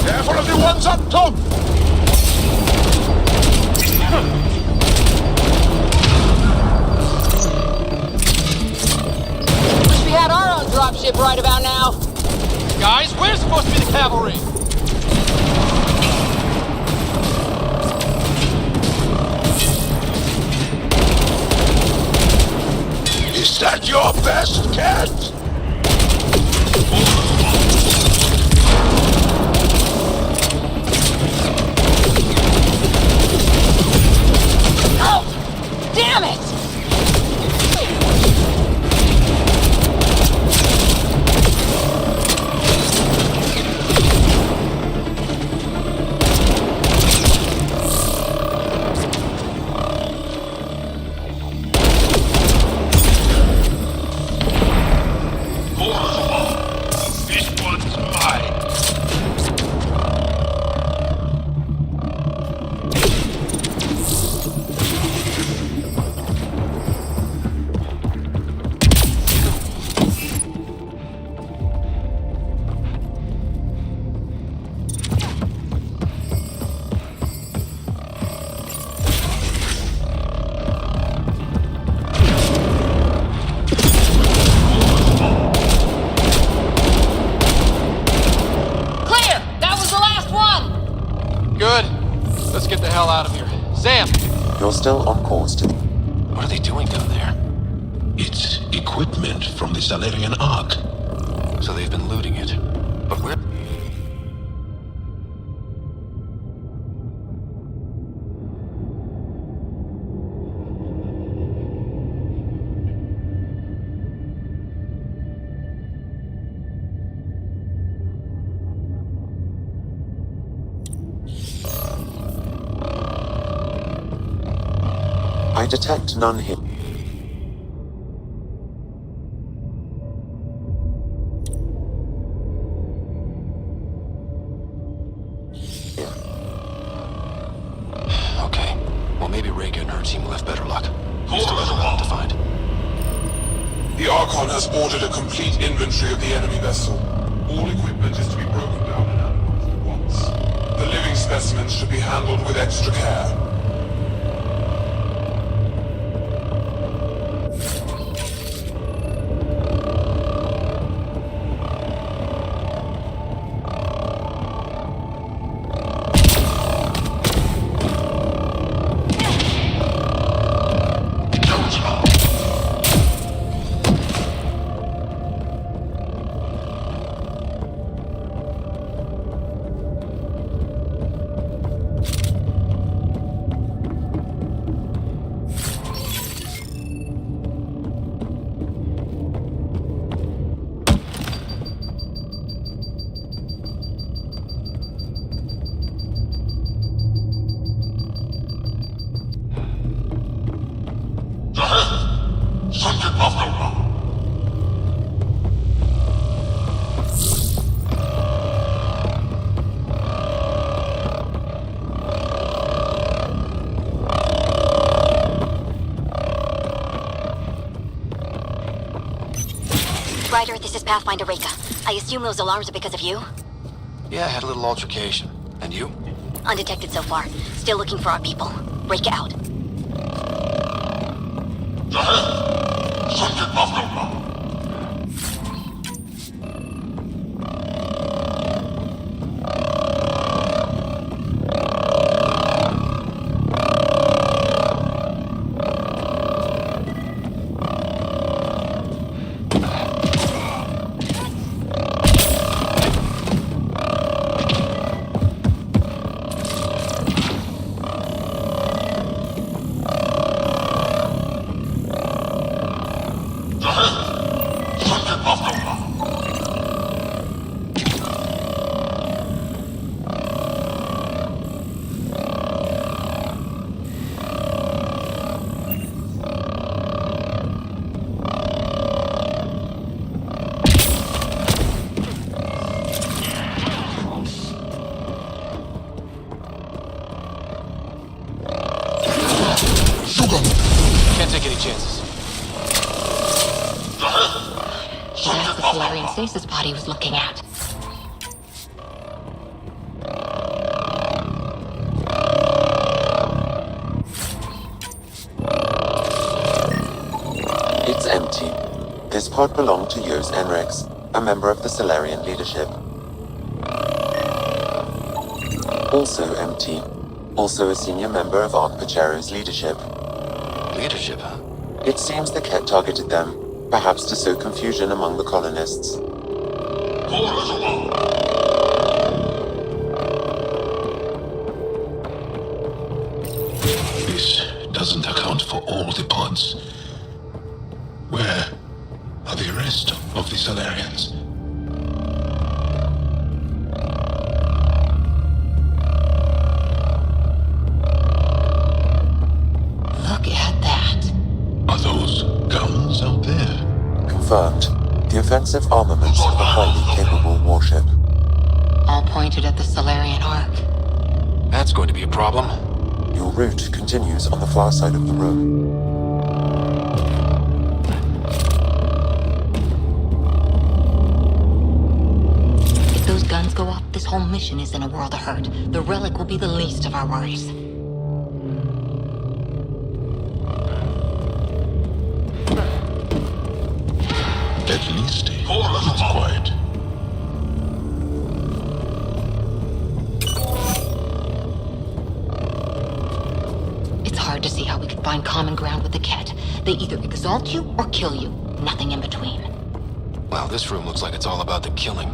Careful of the ones up top! Wish we had our own dropship right about now. Guys, we're supposed to be the cavalry! Is that your best, Ket? Oh! Damn it! You're still on course to... What are they doing down there? It's equipment from the Salarian Ark. So they've been looting it. But where... I detect none here. Okay. Well, maybe Reka and her team will have better luck. We still have a lot to find. The Archon has ordered a complete inventory of the enemy vessel. All equipment is to be broken down and analyzed at once. The living specimens should be handled with extra care. This is Pathfinder Reka. I assume those alarms are because of you? Yeah, I had a little altercation. And you? Undetected so far. Still looking for our people. Reka out. Can't take any chances. That's the Solarian stasis pod he was looking at. It's empty. This pod belonged to Yos Enrex, a member of the Solarian leadership. Also empty. Also a senior member of Ark Pachero's leadership. Leadership, huh? It seems the Ket targeted them, perhaps to sow confusion among the colonists. This doesn't account for all the pods. Where are the rest of the Solarians? Look at that. Are those guns out there? Confirmed. The offensive armaments of a highly capable warship. All pointed at the Solarian Ark. That's going to be a problem. Your route continues on the far side of the room. If those guns go off, this whole mission is in a world of hurt. The relic will be the least of our worries. At least it's quiet. It's hard to see how we could find common ground with the Ket. They either exalt you or kill you. Nothing in between. Wow, this room looks like it's all about the killing.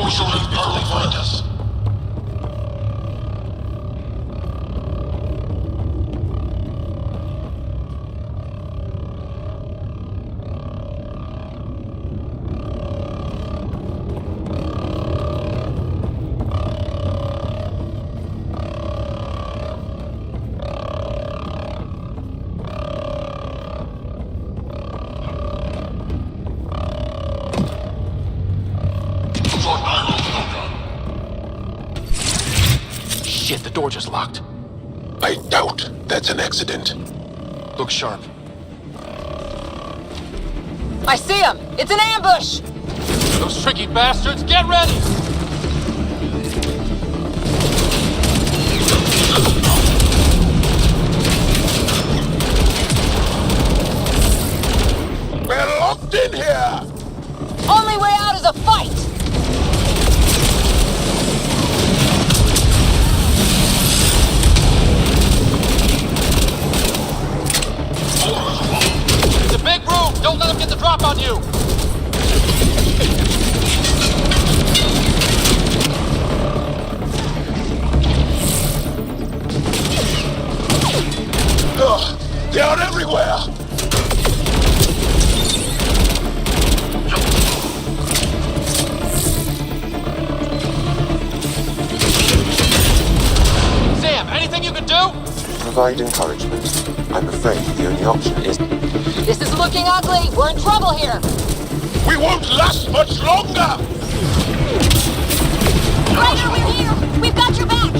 We should leave before they find us. Shit, the door just locked. I doubt that's an accident. Look sharp. I see him! It's an ambush! Those tricky bastards, get ready! We're locked in here! Only way out is a fight! It's a big room! Don't let them get the drop on you! Ugh, they are everywhere! Sam, anything you can do? Provide encouragement. I'm afraid the only option is... This is looking ugly! We're in trouble here! We won't last much longer! Ryder, we're here! We've got your back!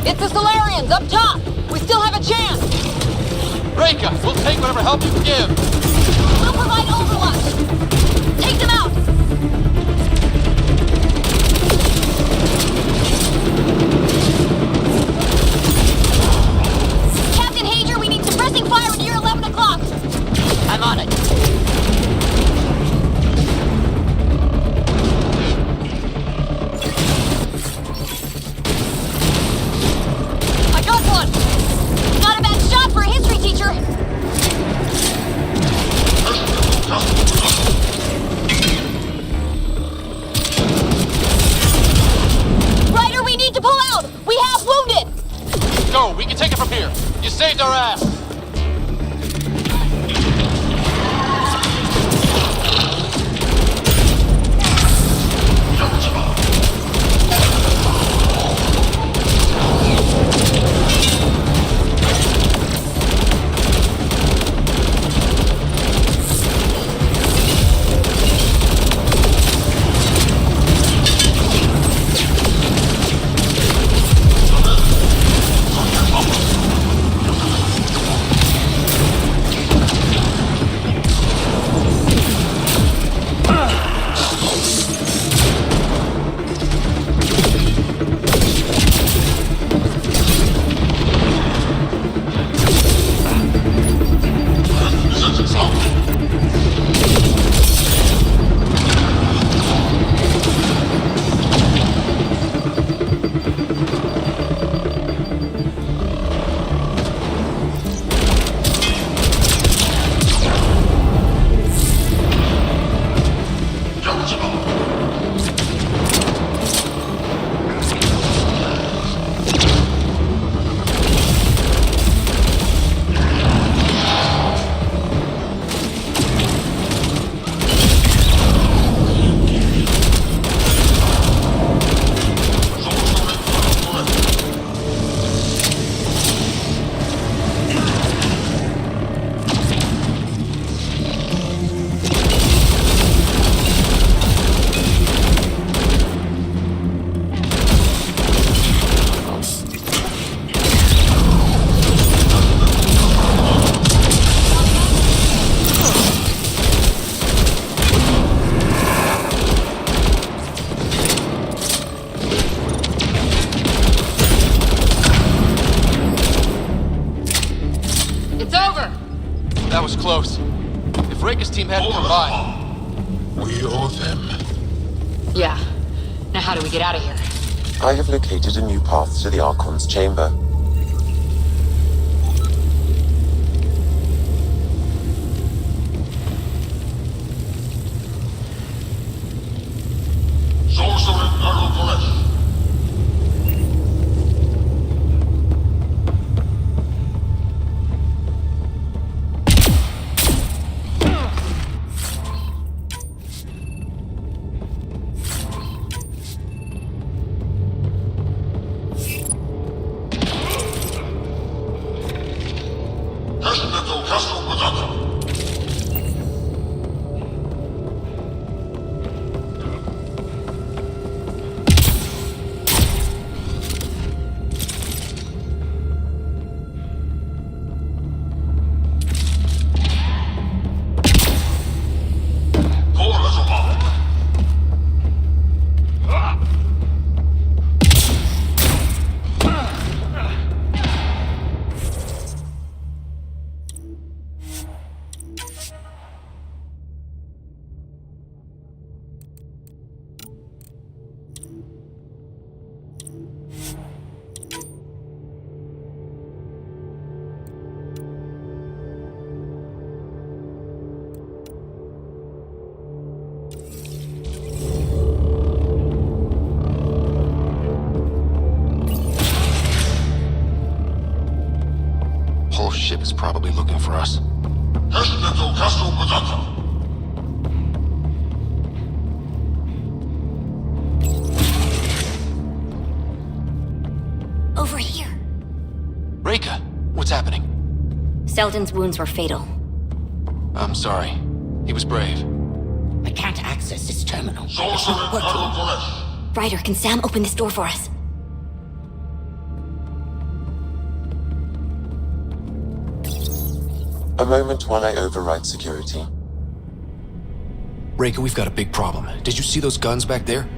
It's the Solarians, up top! We still have a chance! Reka, we'll take whatever help you can give! We'll provide overwatch! Take them out! Captain Hager, we need suppressing fire near 11 o'clock! I'm on it. I got one! Not a bad shot for a history teacher! Ryder, we need to pull out! We have wounded! Go, we can take it from here. You saved our ass. That was close. If Reka's team hadn't come by... We owe them. Yeah. Now how do we get out of here? I have located a new path to the Archon's chamber. Ship is probably looking for us. Over here. Reka, what's happening? Selden's wounds were fatal. I'm sorry. He was brave. I can't access this terminal. Ryder, can Sam open this door for us? A moment while I override security. Reika, we've got a big problem. Did you see those guns back there?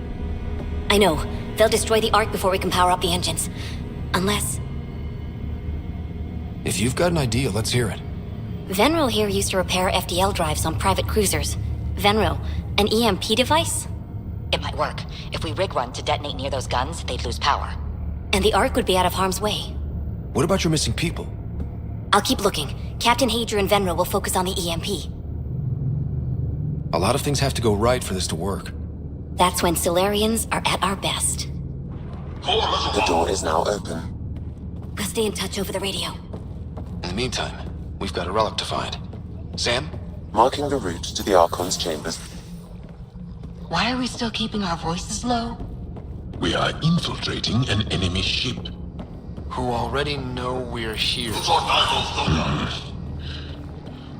I know. They'll destroy the Ark before we can power up the engines. Unless... If you've got an idea, let's hear it. Venro here used to repair FDL drives on private cruisers. Venro, an EMP device? It might work. If we rig one to detonate near those guns, they'd lose power. And the Ark would be out of harm's way. What about your missing people? I'll keep looking. Captain Hadra and Venro will focus on the EMP. A lot of things have to go right for this to work. That's when Solarians are at our best. The door is now open. We'll stay in touch over the radio. In the meantime, we've got a relic to find. Sam? Marking the route to the Archon's chambers. Why are we still keeping our voices low? We are infiltrating an enemy ship. Who already know we're here.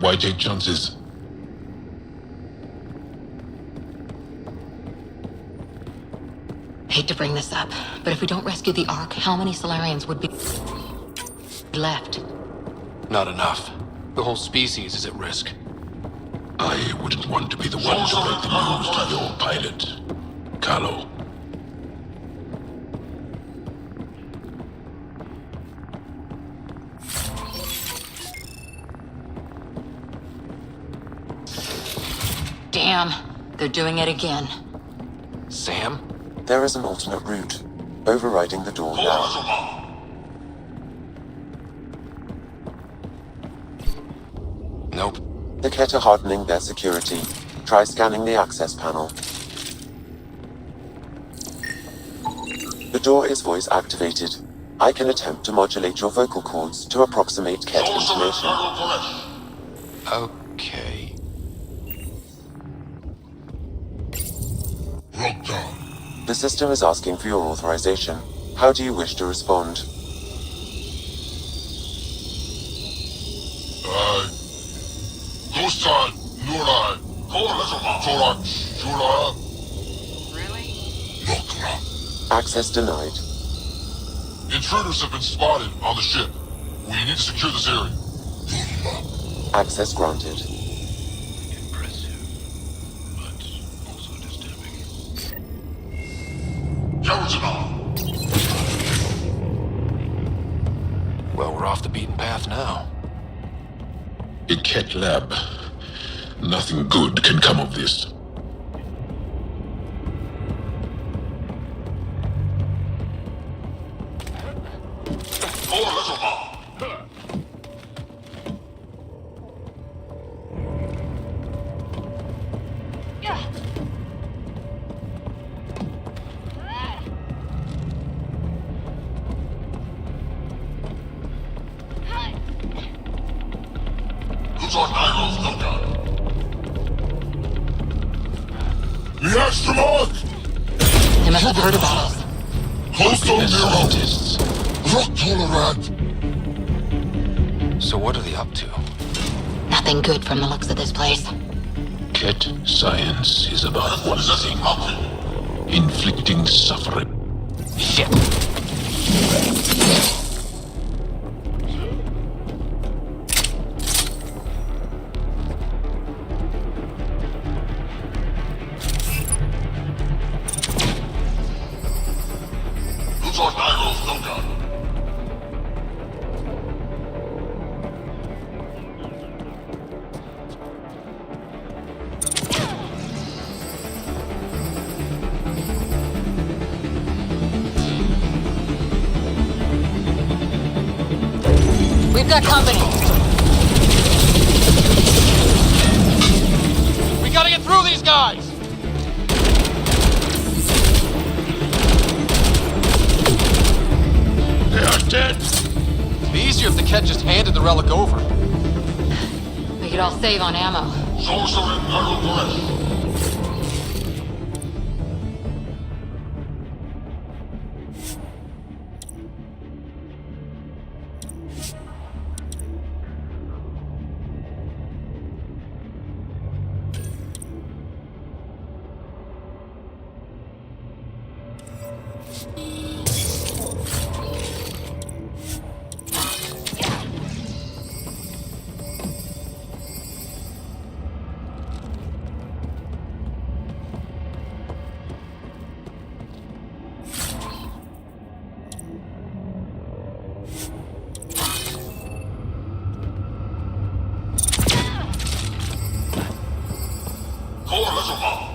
Why take chances? Hate to bring this up, but if we don't rescue the Ark, how many Solarians would be left? Not enough. The whole species is at risk. I wouldn't want to be the one to break the news to your pilot, Carlo. Damn, they're doing it again. Sam? There is an alternate route. Overriding the door now. Nope. The Ket are hardening their security. Try scanning the access panel. The door is voice activated. I can attempt to modulate your vocal cords to approximate Ket intonation. Okay. The system is asking for your authorization. How do you wish to respond? Access denied. Intruders have been spotted on the ship. We need to secure this area. Access granted. Well, we're off the beaten path now. A Ket lab. Nothing good can come of this. The astronaut! They must have heard about us. Hostile scientists. Rock tolerant. So what are they up to? Nothing good from the looks of this place. Ket science is about one thing. Inflicting suffering. Shit. We've got company. We gotta get through these guys! They are dead. It'd be easier if the Ket just handed the relic over. We could all save on ammo. 4 little more.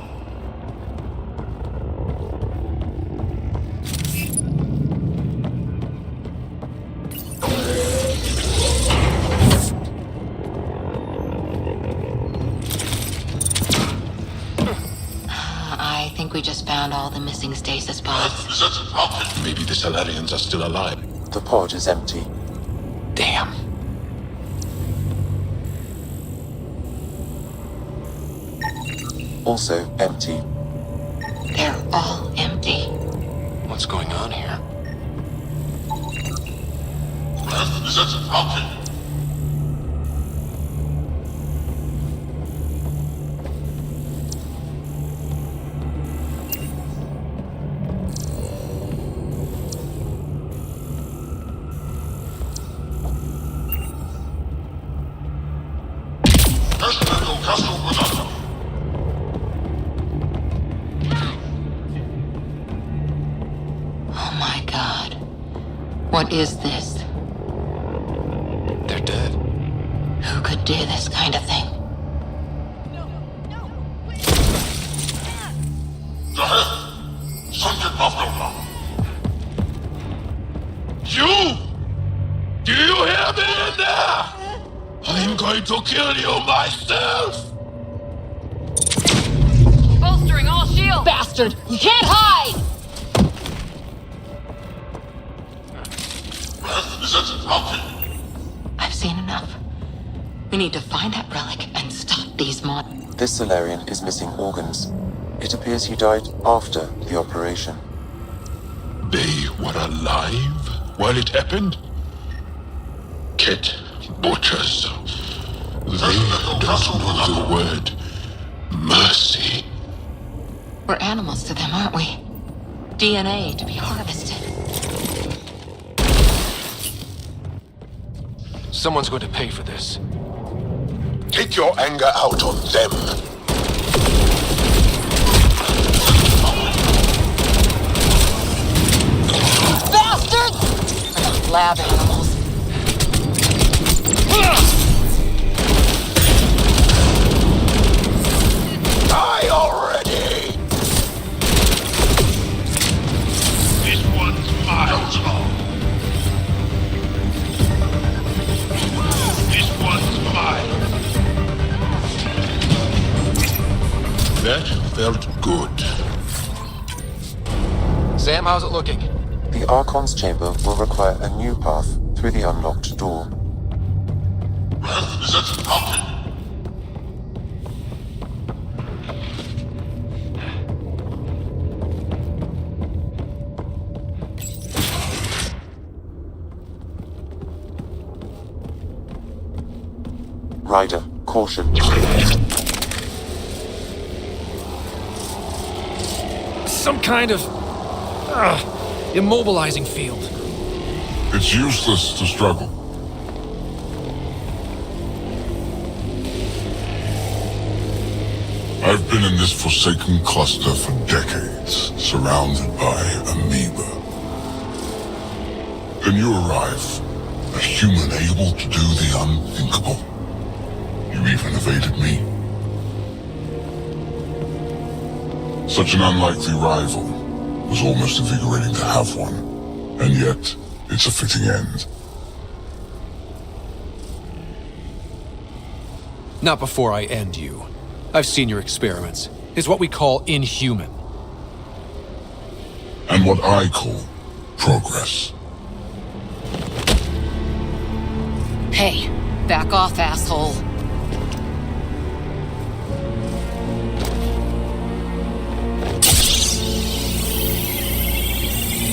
I think we just found all the missing stasis pods. Maybe the Salarians are still alive. The pod is empty. Damn. Also empty. They're all empty. What's going on here? Oh my god. What is this? They're dead. Who could do this kind of thing? You! Do you hear me in there? I'm going to kill you myself! Bolstering all shields! Bastard! You can't hide! I've seen enough. We need to find that relic and stop these mod. This Solarian is missing organs. It appears he died after the operation. They were alive while it happened? Cat butchers. They don't know the word mercy. We're animals to them, aren't we? DNA to be harvested. Someone's going to pay for this. Take your anger out on them. Bastards! Lab animals. Die already! This one's mine. This one's mine. That felt good. Sam, how's it looking? The Archon's chamber will require a new path through the unlocked door. Ryder, caution. Some kind of immobilizing field. It's useless to struggle. I've been in this forsaken cluster for decades, surrounded by amoeba. Then you arrive, a human able to do the unthinkable. You even evaded me. Such an unlikely rival. Was almost invigorating to have one. And yet, it's a fitting end. Not before I end you. I've seen your experiments. It's what we call inhuman. And what I call progress. Hey, back off, asshole.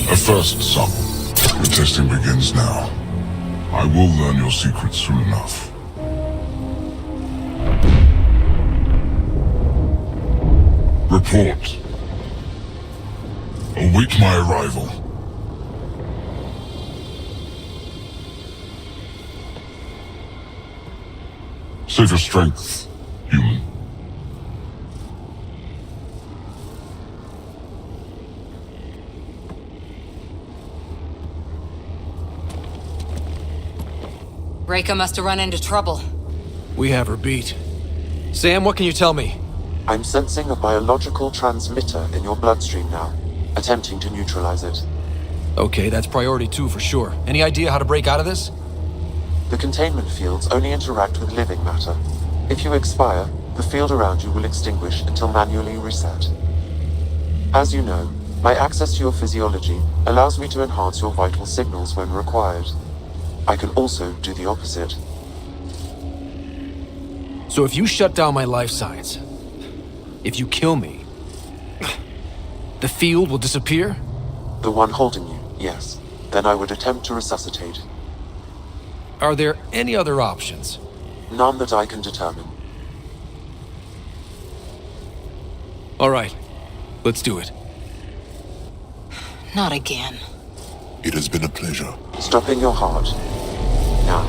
A first, son. The testing begins now. I will learn your secrets soon enough. Report. Await my arrival. Save your strength, human. Reka must have run into trouble. We have her beat. Sam, what can you tell me? I'm sensing a biological transmitter in your bloodstream now, attempting to neutralize it. Okay, that's priority 2 for sure. Any idea how to break out of this? The containment fields only interact with living matter. If you expire, the field around you will extinguish until manually reset. As you know, my access to your physiology allows me to enhance your vital signals when required. I can also do the opposite. So if you shut down my life signs, if you kill me, the field will disappear? The one holding you, yes. Then I would attempt to resuscitate. Are there any other options? None that I can determine. All right, let's do it. Not again. It has been a pleasure. Stopping your heart. Now.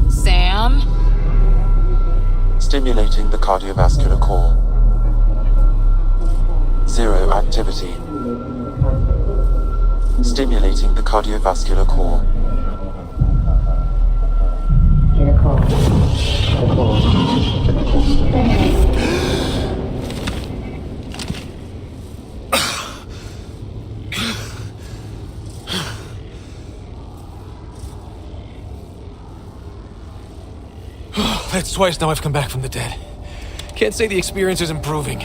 Sam? Stimulating the cardiovascular core. 0 activity. Stimulating the cardiovascular core. That's twice now I've come back from the dead. Can't say the experience is improving.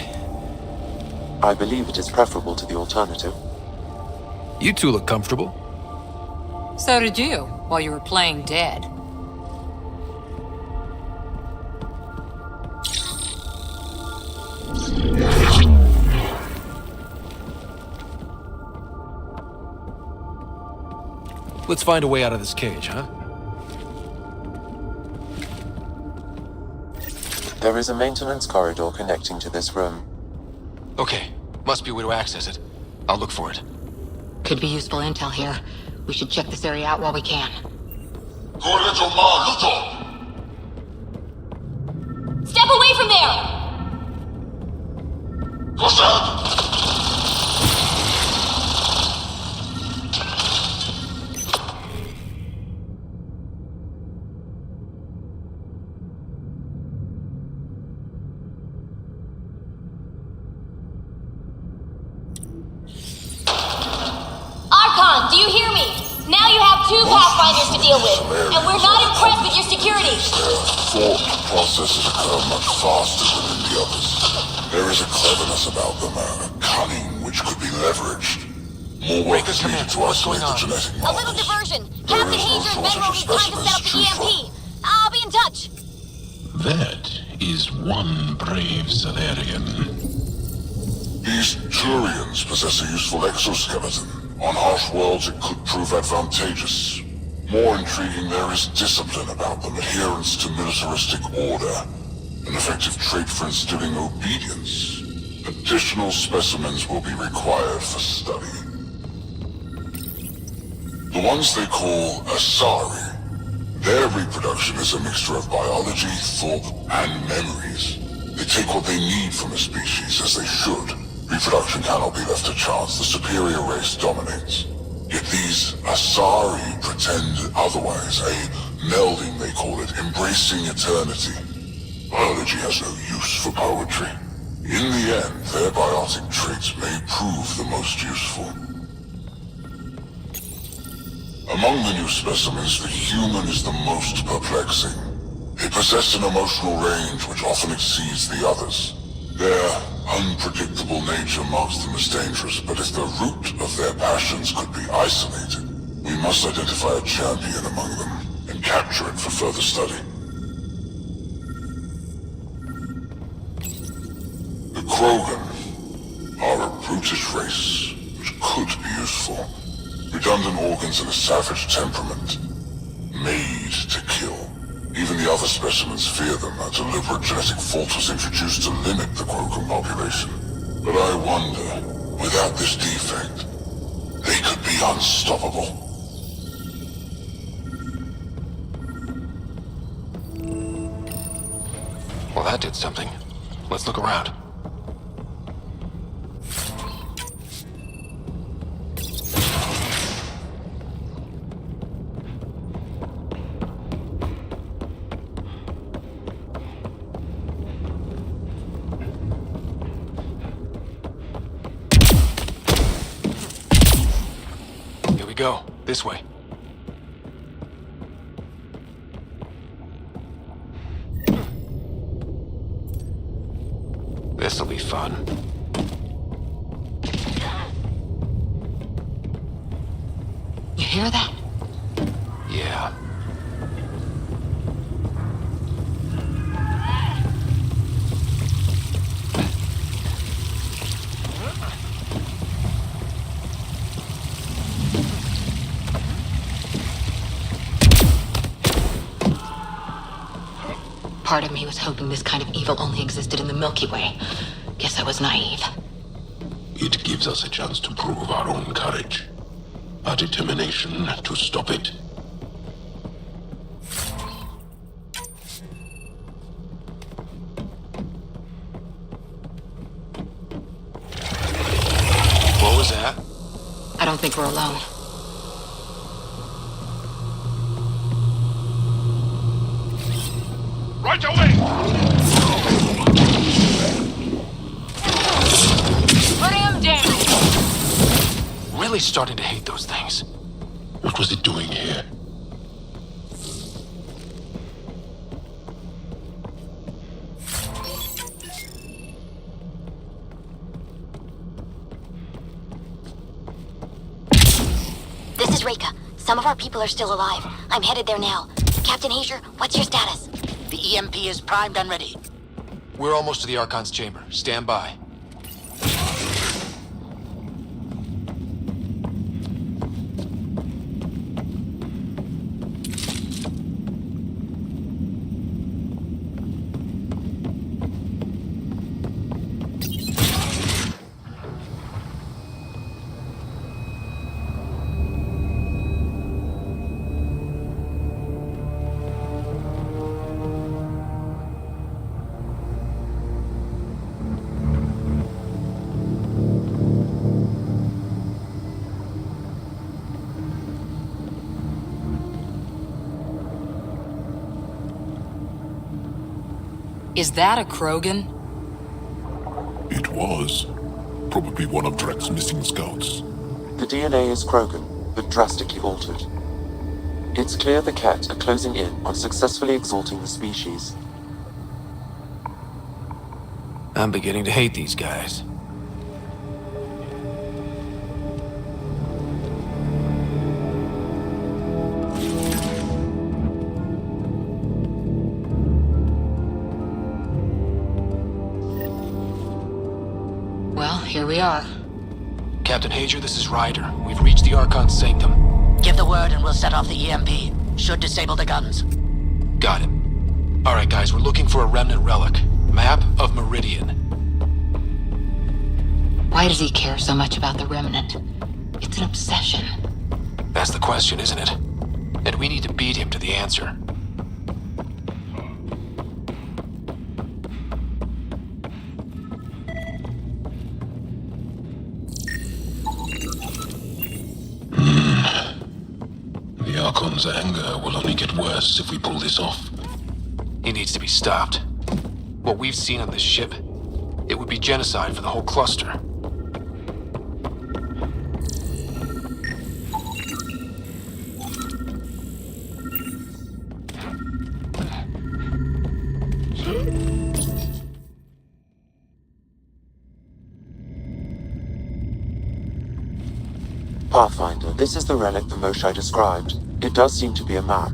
I believe it is preferable to the alternative. You two look comfortable. So did you, while you were playing dead. Let's find a way out of this cage, huh? There is a maintenance corridor connecting to this room. Okay, must be a way to access it. I'll look for it. Could be useful intel here. We should check this area out while we can. Step away from there! What's that? Archon, do you hear me? Now you have 2 Pathfinders to deal with, and we're not impressed with your security. Thought processes occur much faster than in the others. There is a cleverness about them, a cunning which could be leveraged. More work is needed to isolate the genetic A little markers. diversion. Captain Hager and Ben will need time to set up the EMP. I'll be in touch. That is one brave Salarian. These Turians possess a useful exoskeleton. On harsh worlds, it could prove advantageous. More intriguing, there is discipline about them, adherence to militaristic order, an effective trait for instilling obedience. Additional specimens will be required for study. The ones they call Asari. Their reproduction is a mixture of biology, thought, and memories. They take what they need from a species, as they should. Reproduction cannot be left to chance. The superior race dominates. Yet these Asari pretend otherwise. A melding, they call it, embracing eternity. Biology has no use for poetry. In the end, their biotic traits may prove the most useful. Among the new specimens, the human is the most perplexing. They possess an emotional range which often exceeds the others. Their unpredictable nature marks them as dangerous, but if the root of their passions could be isolated, we must identify a champion among them and capture it for further study. The Krogan are a brutish race which could be useful. Redundant organs and a savage temperament, made to kill. Even the other specimens fear them. A deliberate genetic fault was introduced to limit the Krogan population. But I wonder, without this defect, they could be unstoppable. Well, that did something. Let's look around. go. This way. This'll be fun. You hear that? Yeah. Part of me was hoping this kind of evil only existed in the Milky Way. Guess I was naive. It gives us a chance to prove our own courage. Our determination to stop it. What was that? I don't think we're alone. Right away! Putting him down! Really starting to hate those things. What was it doing here? This is Reka. Some of our people are still alive. I'm headed there now. Captain Hazer, what's your status? The EMP is primed and ready. We're almost to the Archon's chamber. Stand by. Is that a Krogan? It was. Probably one of Drek's missing scouts. The DNA is Krogan, but drastically altered. It's clear the Ket are closing in on successfully exalting the species. I'm beginning to hate these guys. Well, here we are. Captain Hager, this is Ryder. We've reached the Archon's sanctum. Give the word and we'll set off the EMP. Should disable the guns. Got it. Alright guys, we're looking for a remnant relic. Map of Meridian. Why does he care so much about the remnant? It's an obsession. That's the question, isn't it? And we need to beat him to the answer. The Archon's anger will only get worse if we pull this off. He needs to be stopped. What we've seen on this ship, it would be genocide for the whole cluster. Pathfinder, this is the relic the Moshai described. It does seem to be a map.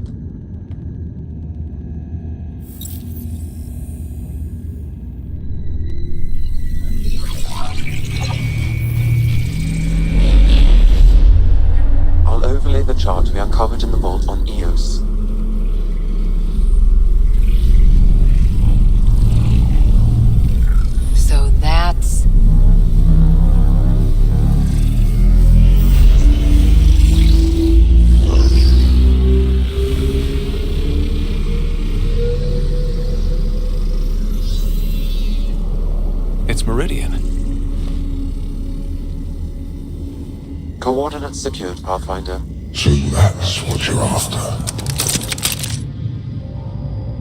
I'll overlay the chart we uncovered in the vault on Eos. So that's... It's Meridian. Coordinates secured, Pathfinder. So that's what you're after.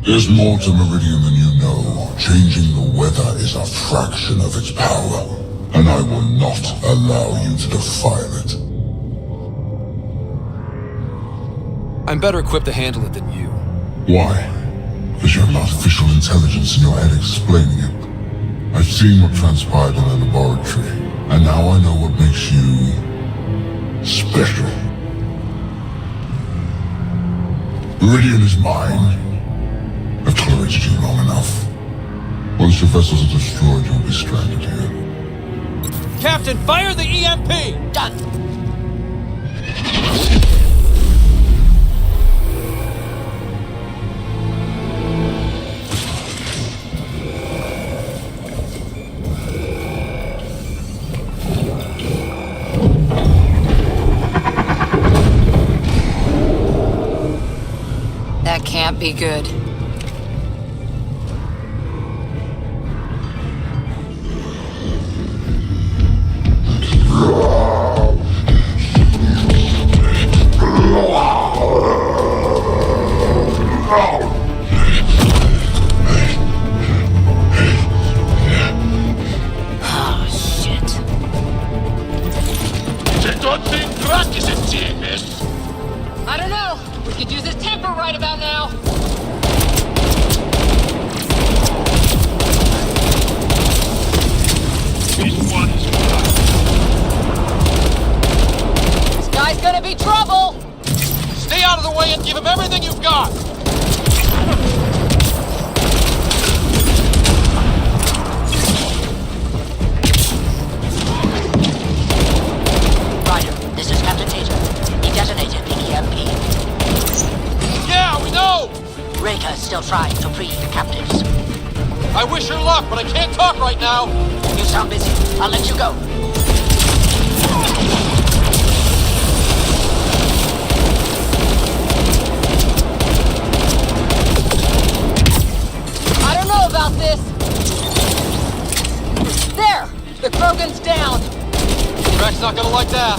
There's more to Meridian than you know. Changing the weather is a fraction of its power, and I will not allow you to defile it. I'm better equipped to handle it than you. Why? Because you have artificial intelligence in your head explaining it. I've seen what transpired in the laboratory, and now I know what makes you special. Iridium is mine. I've tolerated you long enough. Once your vessels are destroyed, you'll be stranded here. Captain, fire the EMP! Done. That can't be good. Oh, shit. I don't know. We could use his temper right about now. This guy's gonna be trouble. Stay out of the way and give him everything you've got! Ryder, this is Captain Taser. He detonated the EMP. Yeah, we know! Reka is still trying to free the captives. I wish her luck, but I can't talk right now! You sound busy. I'll let you go. I don't know about this. There! The Krogan's down. Drax's not gonna like that.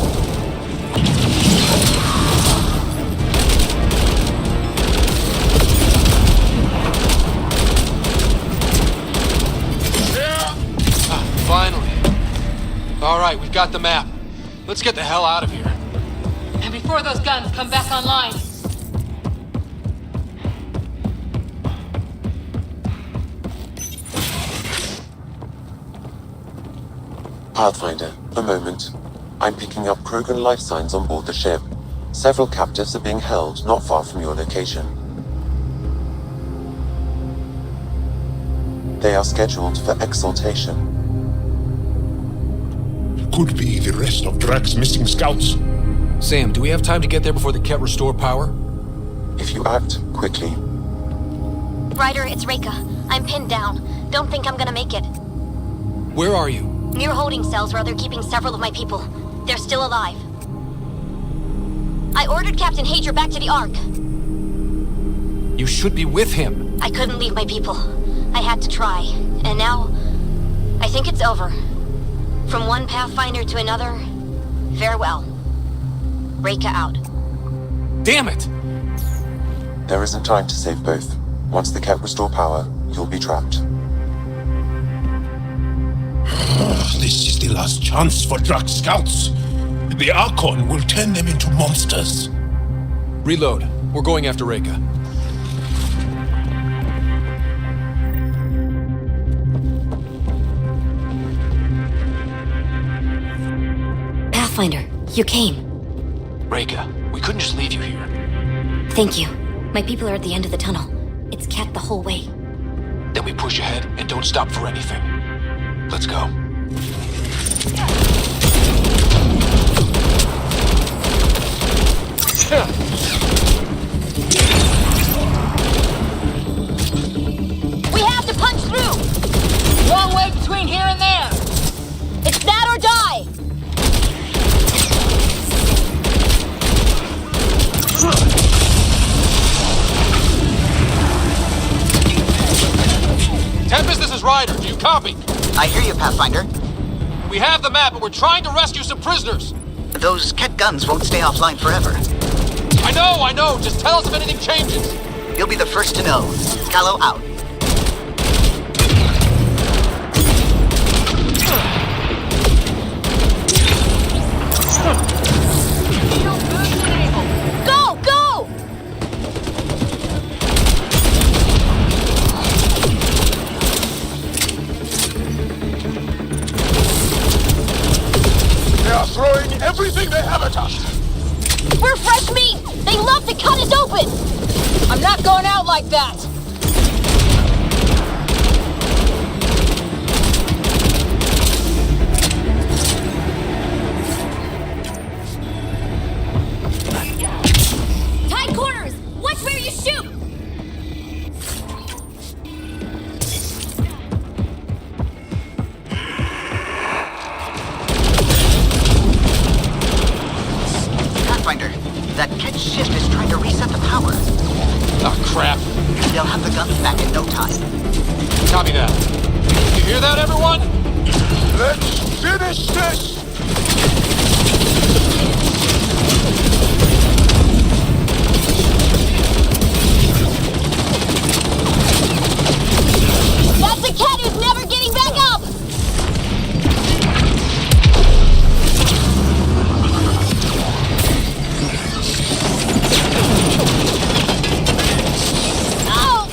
Finally. Alright, we've got the map. Let's get the hell out of here. And before those guns come back online. Pathfinder, a moment. I'm picking up Krogan life signs on board the ship. Several captives are being held not far from your location. They are scheduled for exaltation. Could be the rest of Drax's missing scouts. Sam, do we have time to get there before the Ket restore power? If you act quickly. Ryder, it's Reka. I'm pinned down. Don't think I'm gonna make it. Where are you? Near holding cells where they're keeping several of my people. They're still alive. I ordered Captain Hager back to the Ark. You should be with him. I couldn't leave my people. I had to try. And now, I think it's over. From one Pathfinder to another, farewell. Reka out. Damn it! There isn't time to save both. Once the Ket restore power, you'll be trapped. This is the last chance for Drax scouts. The Archon will turn them into monsters. Reload. We're going after Reka. Pathfinder, you came. Reka, we couldn't just leave you here. Thank you. My people are at the end of the tunnel. It's Ket the whole way. Then we push ahead and don't stop for anything. Let's go. We have to punch through! Long way between here and there! It's that or die! Tempest, this is Ryder. Do you copy? I hear you, Pathfinder. We have the map, but we're trying to rescue some prisoners. Those Ket guns won't stay offline forever. I know. Just tell us if anything changes. You'll be the first to know. Callow out. Go! Go! my habitat! We're fresh meat! They love to cut us open! I'm not going out like that! Tight corners! Watch where you shoot! Pathfinder, that catch ship is trying to reset the power. Oh, crap. They'll have the guns back in no time. Copy that. You hear that, everyone? Let's finish this! That's the cat who's never getting back up! Oh!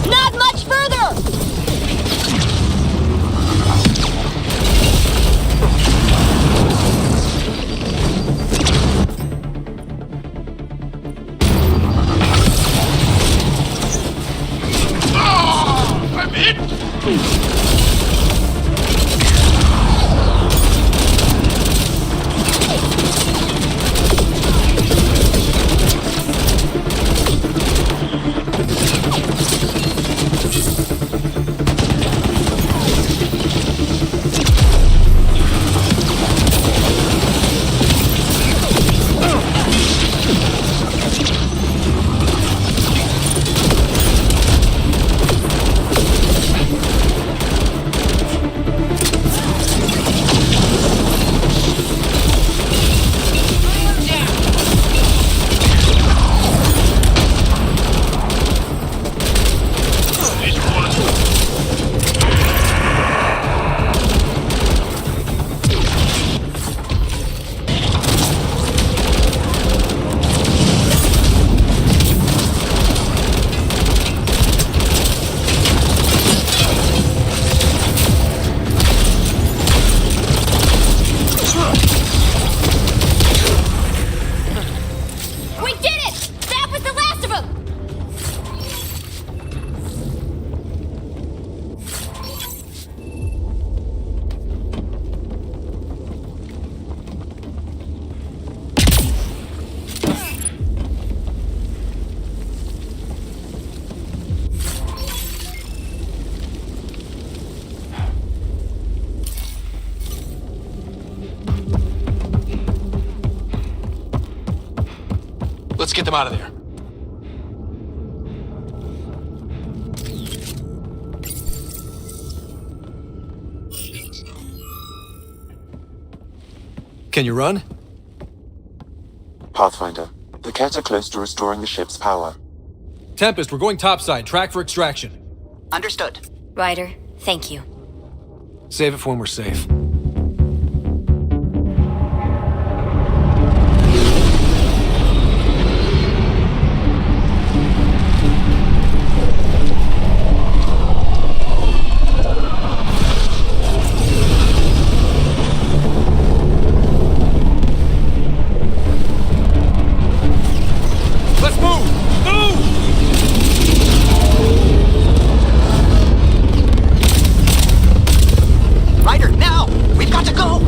Not much further! I'm hit! We did it! That was the last of them! Let's get them out of there. Can you run? Pathfinder, the Ket are close to restoring the ship's power. Tempest, we're going topside. Track for extraction. Understood. Ryder, thank you. Save it for when we're safe. Let's move! Move! Ryder, now! We've got to go!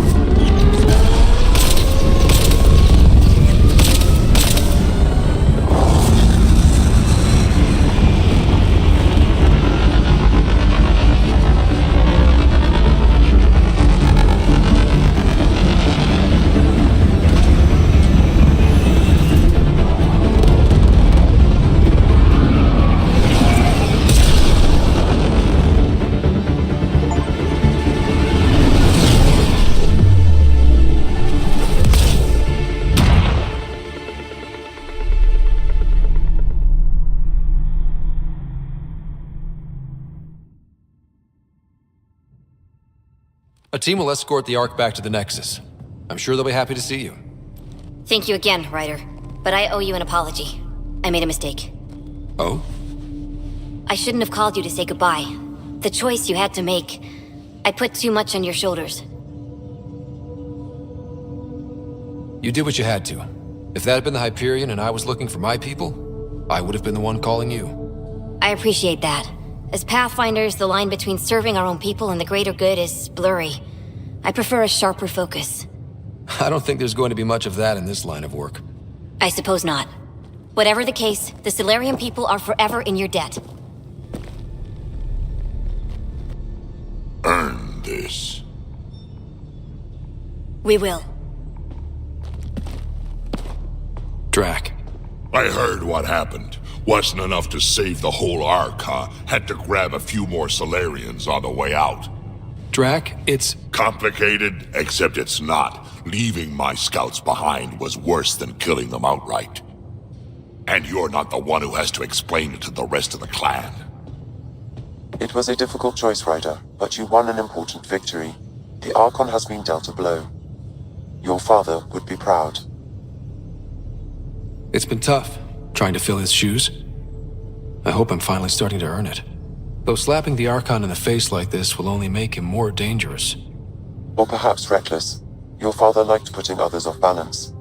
A team will escort the Ark back to the Nexus. I'm sure they'll be happy to see you. Thank you again, Ryder. But I owe you an apology. I made a mistake. Oh? I shouldn't have called you to say goodbye. The choice you had to make. I put too much on your shoulders. You did what you had to. If that had been the Hyperion and I was looking for my people, I would have been the one calling you. I appreciate that. As Pathfinders, the line between serving our own people and the greater good is blurry. I prefer a sharper focus. I don't think there's going to be much of that in this line of work. I suppose not. Whatever the case, the Solarian people are forever in your debt. Earn this. We will. Drac. I heard what happened. Wasn't enough to save the whole Ark, huh? Had to grab a few more Solarians on the way out. Drac, it's... complicated, except it's not. Leaving my scouts behind was worse than killing them outright. And you're not the one who has to explain it to the rest of the clan. It was a difficult choice, Ryder, but you won an important victory. The Archon has been dealt a blow. Your father would be proud. It's been tough, trying to fill his shoes. I hope I'm finally starting to earn it. Though slapping the Archon in the face like this will only make him more dangerous. Or perhaps reckless. Your father liked putting others off balance.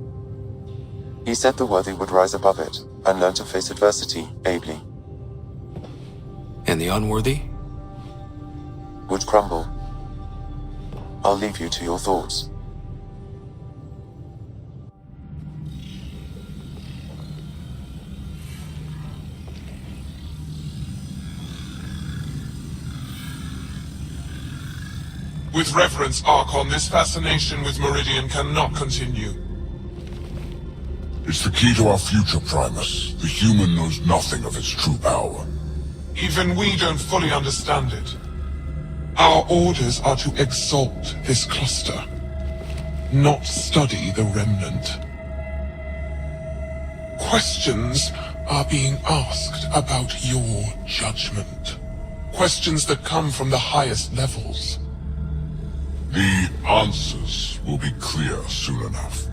He said the worthy would rise above it, and learn to face adversity ably. And the unworthy? Would crumble. I'll leave you to your thoughts. With reverence, Archon, this fascination with Meridian cannot continue. It's the key to our future, Primus. The human knows nothing of its true power. Even we don't fully understand it. Our orders are to exalt this cluster, not study the remnant. Questions are being asked about your judgment. Questions that come from the highest levels. The answers will be clear soon enough.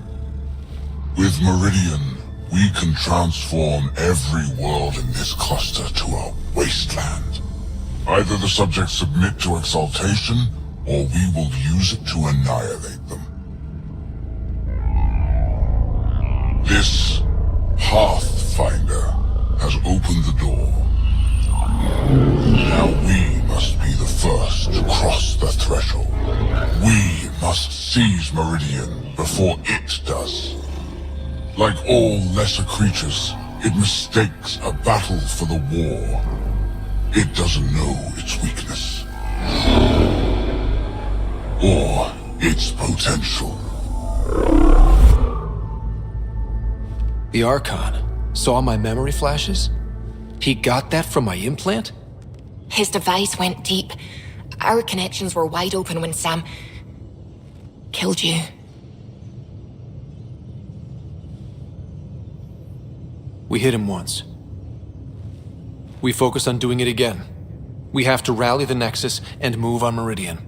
With Meridian, we can transform every world in this cluster to a wasteland. Either the subjects submit to exaltation, or we will use it to annihilate them. This Pathfinder has opened the door. Now we must be the first to cross the threshold. We must seize Meridian before it does. Like all lesser creatures, it mistakes a battle for the war. It doesn't know its weakness. Or its potential. The Archon saw my memory flashes? He got that from my implant? His device went deep. Our connections were wide open when Sam killed you. We hit him once. We focus on doing it again. We have to rally the Nexus and move on Meridian.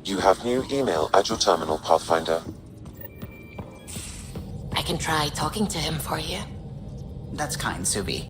You have new email at your terminal, Pathfinder. I can try talking to him for you. That's kind, Subi.